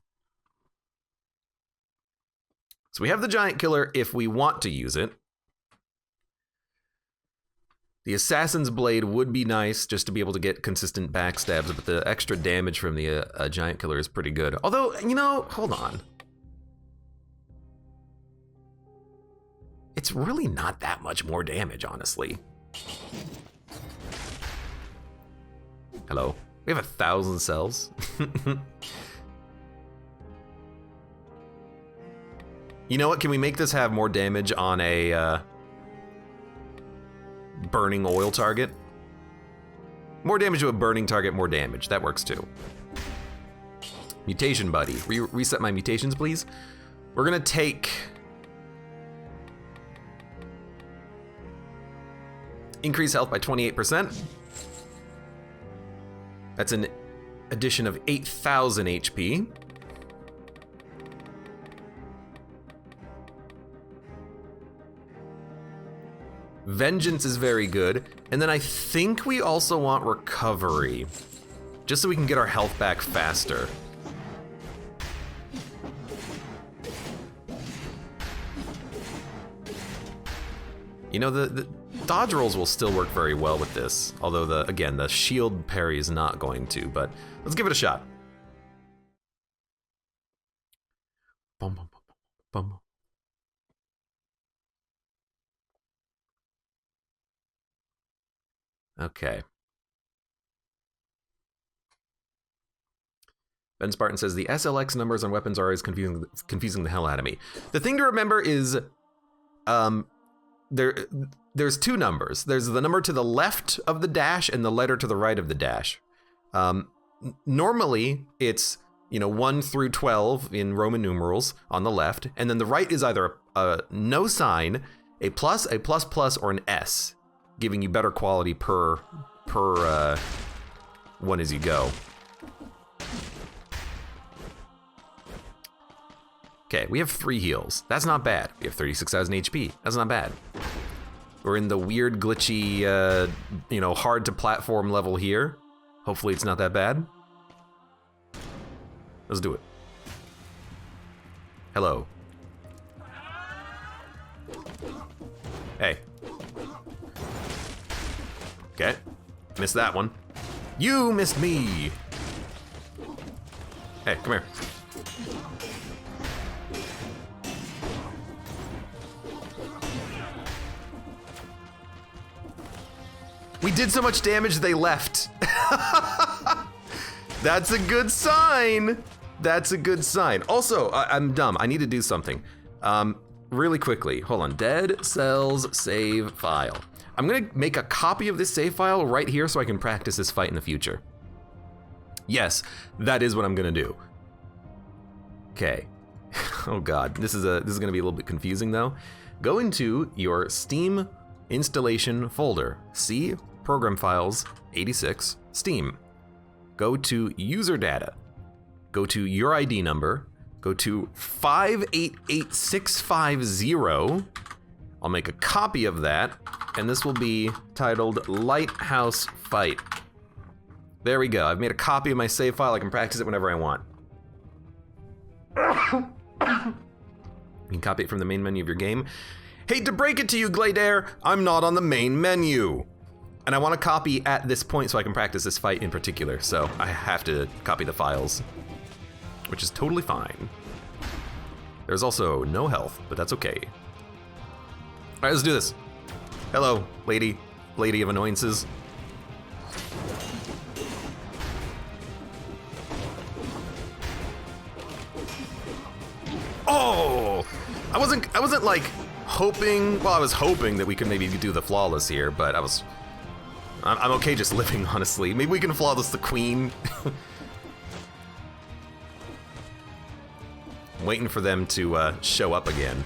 So we have the giant killer if we want to use it. The assassin's blade would be nice just to be able to get consistent backstabs, but the extra damage from the giant killer is pretty good. Although, you know, hold on. It's really not that much more damage, honestly. Hello. We have 1,000 cells. You know what? Can we make this have more damage on a burning oil target? More damage to a burning target, more damage. That works too. Mutation buddy. Reset my mutations, please. We're gonna take... increase health by 28%. That's an addition of 8,000 HP. Vengeance is very good. And then I think we also want recovery, just so we can get our health back faster. You know, dodge rolls will still work very well with this, although again, the shield parry is not going to, but let's give it a shot. Bum, bum, bum, bum. Okay. Ben Spartan says, the SLX numbers on weapons are always confusing the hell out of me. The thing to remember is, there's two numbers. There's the number to the left of the dash and the letter to the right of the dash. Normally, it's 1 through 12 in Roman numerals on the left, and then the right is either a no sign, a plus, or an S, giving you better quality per one as you go. Okay, we have 3 heals. That's not bad. We have 36,000 HP. That's not bad. We're in the weird, glitchy, hard to platform level here. Hopefully it's not that bad. Let's do it. Hello. Hey. Okay. Missed that one. You missed me. Hey, come here. We did so much damage they left. That's a good sign. That's a good sign. Also, I'm dumb. I need to do something. Really quickly. Hold on. Dead Cells save file. I'm gonna make a copy of this save file right here so I can practice this fight in the future. Yes, that is what I'm gonna do. Okay. Oh God, this is gonna be a little bit confusing though. Go into your Steam installation folder. See Program Files 86 Steam. Go to User Data. Go to your ID number. Go to 588650. I'll make a copy of that, and this will be titled Lighthouse Fight. There we go. I've made a copy of my save file. I can practice it whenever I want. You can copy it from the main menu of your game. Hate to break it to you, Gladeair, I'm not on the main menu. And I want to copy at this point so I can practice this fight in particular, so I have to copy the files, which is totally fine. There's also no health, but that's okay. All right, let's do this. Hello, lady of annoyances. Oh, I wasn't like hoping. Well, I was hoping that we could maybe do the flawless here, but I'm okay just living, honestly. Maybe we can flawless the queen. I'm waiting for them to show up again.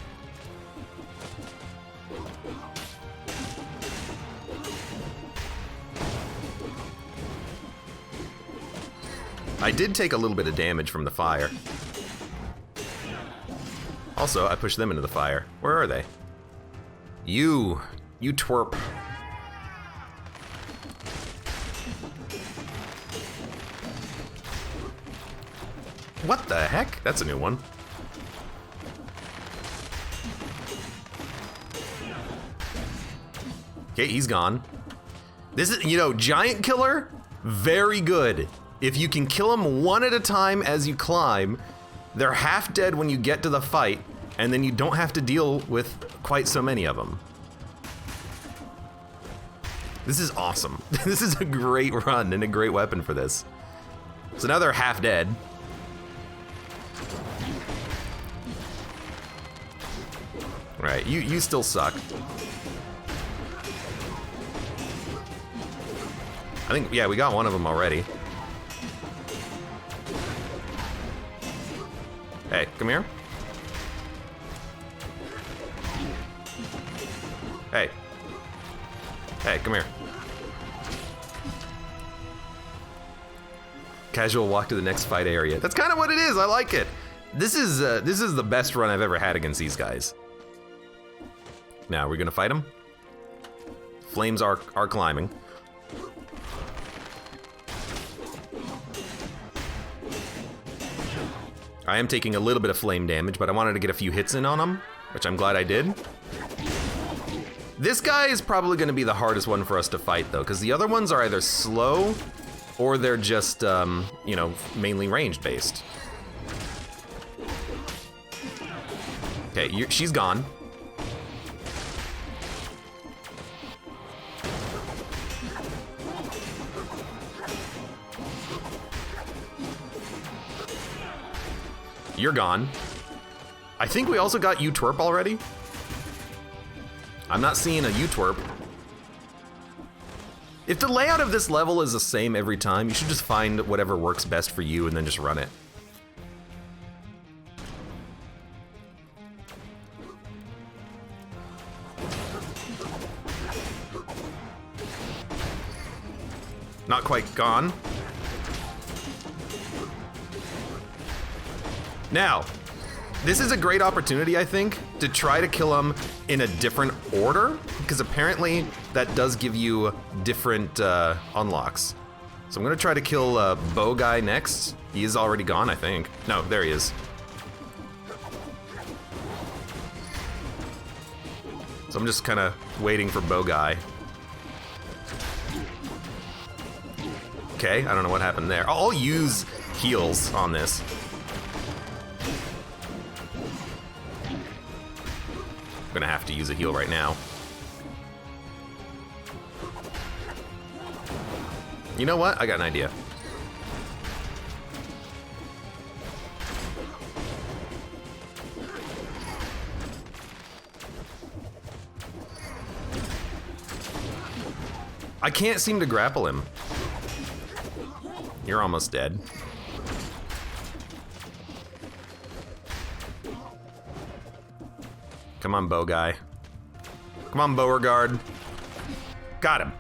I did take a little bit of damage from the fire. Also, I pushed them into the fire. Where are they? You twerp. What the heck? That's a new one. Okay, he's gone. This is, giant killer, very good. If you can kill them one at a time as you climb, they're half dead when you get to the fight, and then you don't have to deal with quite so many of them. This is awesome. This is a great run and a great weapon for this. So now they're half dead. Right, you still suck. I think, yeah, we got one of them already. Hey, come here. Hey. Hey, come here. Casual walk to the next fight area. That's kind of what it is. I like it. This is the best run I've ever had against these guys. Now, we're gonna fight them. Flames are climbing. I am taking a little bit of flame damage, but I wanted to get a few hits in on them, which I'm glad I did. This guy is probably gonna be the hardest one for us to fight though, because the other ones are either slow or they're just, you know, mainly range based. Okay, she's gone. You're gone. I think we also got U-twerp already. I'm not seeing a U-twerp. If the layout of this level is the same every time, you should just find whatever works best for you and then just run it. Not quite gone. Now, this is a great opportunity, I think, to try to kill him in a different order, because apparently that does give you different unlocks. So I'm gonna try to kill Bow Guy next. He is already gone, I think. No, there he is. So I'm just kind of waiting for Bow Guy. Okay, I don't know what happened there. I'll use heals on this. I'm gonna have to use a heal right now. You know what? I got an idea. I can't seem to grapple him. You're almost dead. Come on, Bow Guy. Come on, Beauregard. Got him.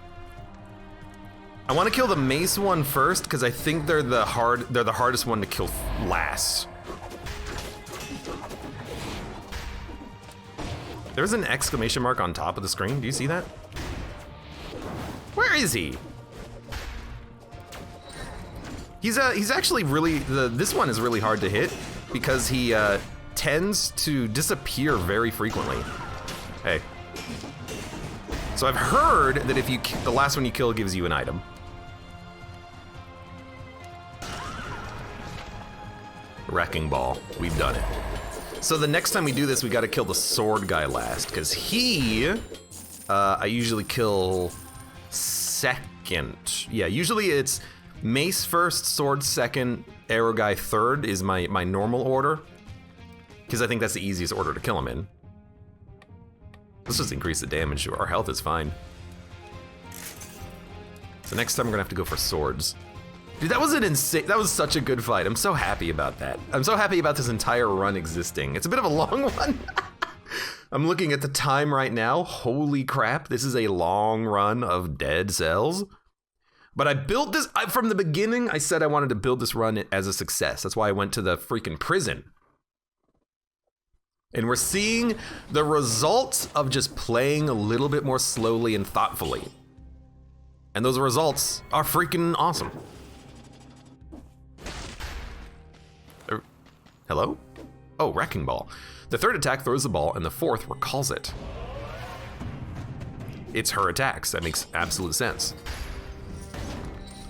I want to kill the mace one first because I think they're the hardest one to kill last. There's an exclamation mark on top of the screen. Do you see that? Where is he? He's actually really, this one is really hard to hit because he tends to disappear very frequently. Hey. So I've heard that if you, the last one you kill gives you an item. Wrecking Ball, we've done it. So the next time we do this, we gotta kill the sword guy last, because he, I usually kill second. Yeah, usually it's mace first, sword second, arrow guy third is my normal order. Because I think that's the easiest order to kill him in. Let's just increase the damage. Our health is fine. So next time we're gonna have to go for swords. Dude, that was an insane, that was such a good fight. I'm so happy about that. I'm so happy about this entire run existing. It's a bit of a long one. I'm looking at the time right now. Holy crap, this is a long run of Dead Cells. But I built this, from the beginning, I said I wanted to build this run as a success. That's why I went to the freaking prison. And we're seeing the results of just playing a little bit more slowly and thoughtfully. And those results are freaking awesome. Hello? Oh, Wrecking Ball. The third attack throws the ball and the fourth recalls it. It's her attacks. That makes absolute sense.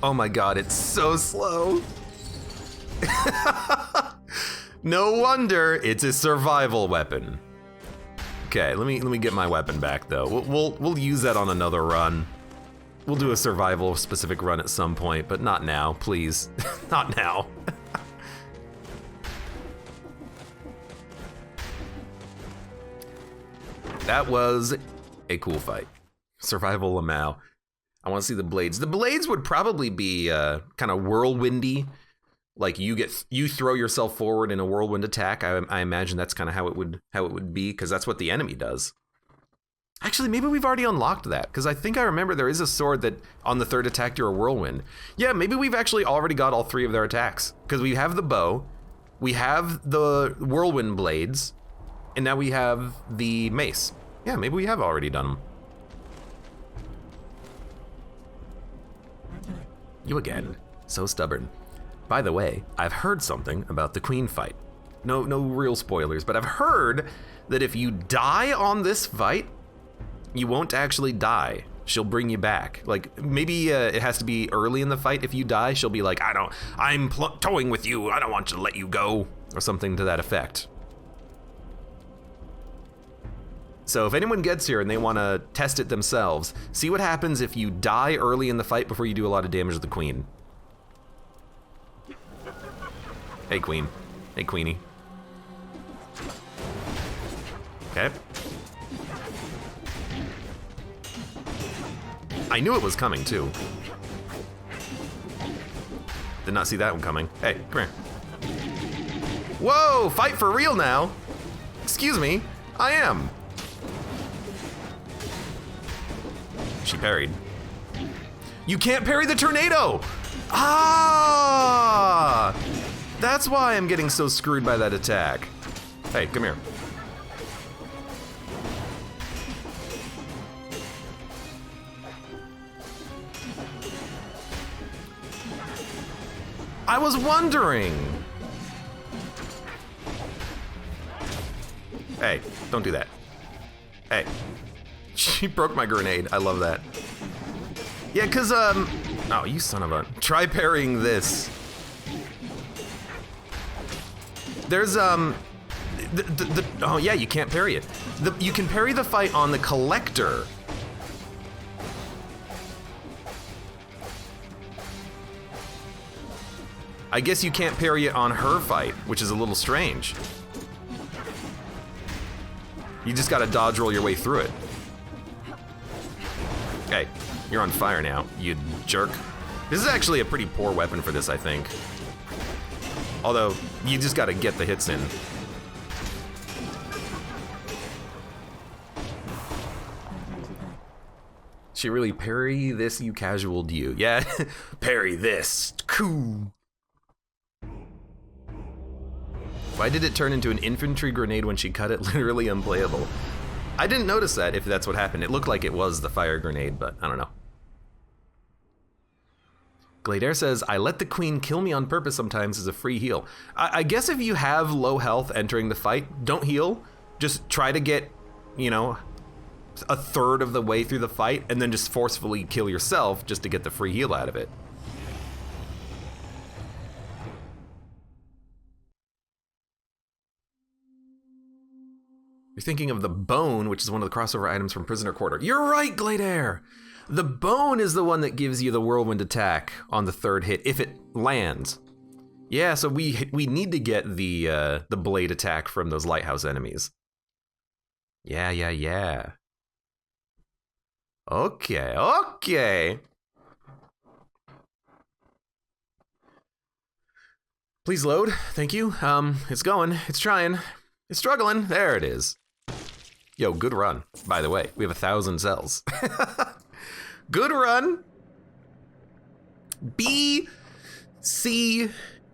Oh my god, it's so slow. No wonder it's a survival weapon. Okay, let me get my weapon back though. We'll use that on another run. We'll do a survival specific run at some point, but not now, please. Not now. That was a cool fight. Survival Lamau. I want to see the blades. The blades would probably be kind of whirlwindy. Like you throw yourself forward in a whirlwind attack. I imagine that's kind of how it would be, because that's what the enemy does. Actually, maybe we've already unlocked that, because I think I remember there is a sword that on the third attack you're a whirlwind. Yeah, maybe we've actually already got all three of their attacks, because we have the bow, we have the whirlwind blades, and now we have the mace. Yeah, maybe we have already done them. You again, so stubborn. By the way, I've heard something about the queen fight. No real spoilers, but I've heard that if you die on this fight, you won't actually die. She'll bring you back. Like, maybe it has to be early in the fight. If you die, she'll be like, I'm towing with you. I don't want to let you go, or something to that effect. So if anyone gets here and they want to test it themselves, see what happens if you die early in the fight before you do a lot of damage to the queen. Hey, queen. Hey, queenie. Okay. I knew it was coming, too. Did not see that one coming. Hey, come here. Whoa, fight for real now. Excuse me, I am. She parried. You can't parry the tornado! Ah! That's why I'm getting so screwed by that attack. Hey, come here. I was wondering. Hey, don't do that. Hey. She broke my grenade. I love that. Yeah, cause oh, you son of a. Try parrying this. There's oh yeah, you can't parry it. You can parry the fight on the collector. I guess you can't parry it on her fight, which is a little strange. You just gotta dodge roll your way through it. Hey, you're on fire now, you jerk. This is actually a pretty poor weapon for this, I think. Although, you just gotta get the hits in. She really parry this, you casual you. Yeah, parry this, cool. Why did it turn into an infantry grenade when she cut it? Literally unplayable. I didn't notice that, if that's what happened. It looked like it was the fire grenade, but I don't know. Glader says, I let the queen kill me on purpose sometimes as a free heal. I guess if you have low health entering the fight, don't heal. Just try to get, you know, a third of the way through the fight and then just forcefully kill yourself just to get the free heal out of it. You're thinking of the bone, which is one of the crossover items from Prisoner Quarter. You're right, Glader! The bone is the one that gives you the whirlwind attack on the third hit, if it lands. Yeah, so we need to get the blade attack from those lighthouse enemies. Yeah. Okay. Please load, thank you. It's going, it's trying, it's struggling. There it is. Yo, good run, by the way. We have 1,000 cells. Good run. B, C,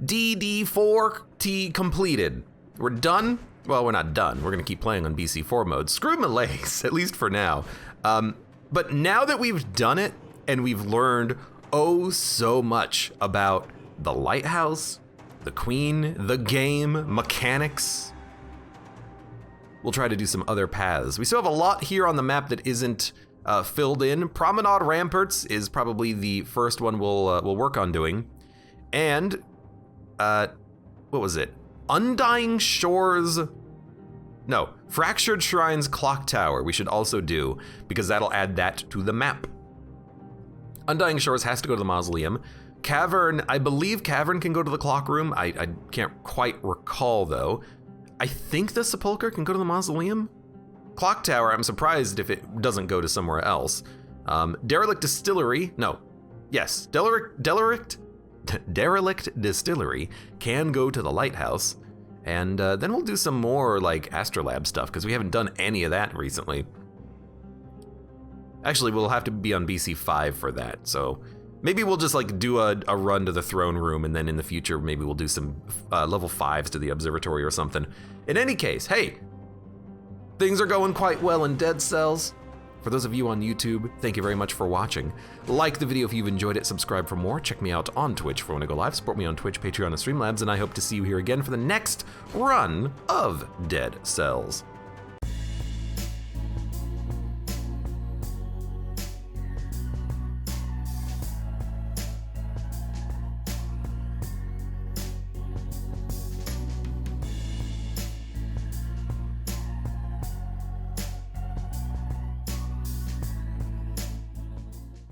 D, D4T completed. We're done. Well, we're not done. We're gonna keep playing on BC4 mode. Screw Malays, at least for now. But now that we've done it and we've learned oh so much about the Lighthouse, the Queen, the game, mechanics, we'll try to do some other paths. We still have a lot here on the map that isn't filled in. Promenade Ramparts is probably the first one we'll work on doing. And, what was it? Undying Shores, no, Fractured Shrines Clock Tower we should also do, because that'll add that to the map. Undying Shores has to go to the Mausoleum. Cavern, I believe Cavern can go to the Clock Room. I can't quite recall though. I think the Sepulchre can go to the Mausoleum. Clock Tower, I'm surprised if it doesn't go to somewhere else. Derelict Distillery, no, yes, Derelict Distillery can go to the Lighthouse. And then we'll do some more like Astrolab stuff, because we haven't done any of that recently. Actually, we'll have to be on BC5 for that, so maybe we'll just like do a run to the throne room, and then in the future, maybe we'll do some level 5s to the observatory or something. In any case, hey, things are going quite well in Dead Cells. For those of you on YouTube, thank you very much for watching. Like the video if you've enjoyed it, subscribe for more, check me out on Twitch for when I go live, support me on Twitch, Patreon, and Streamlabs, and I hope to see you here again for the next run of Dead Cells.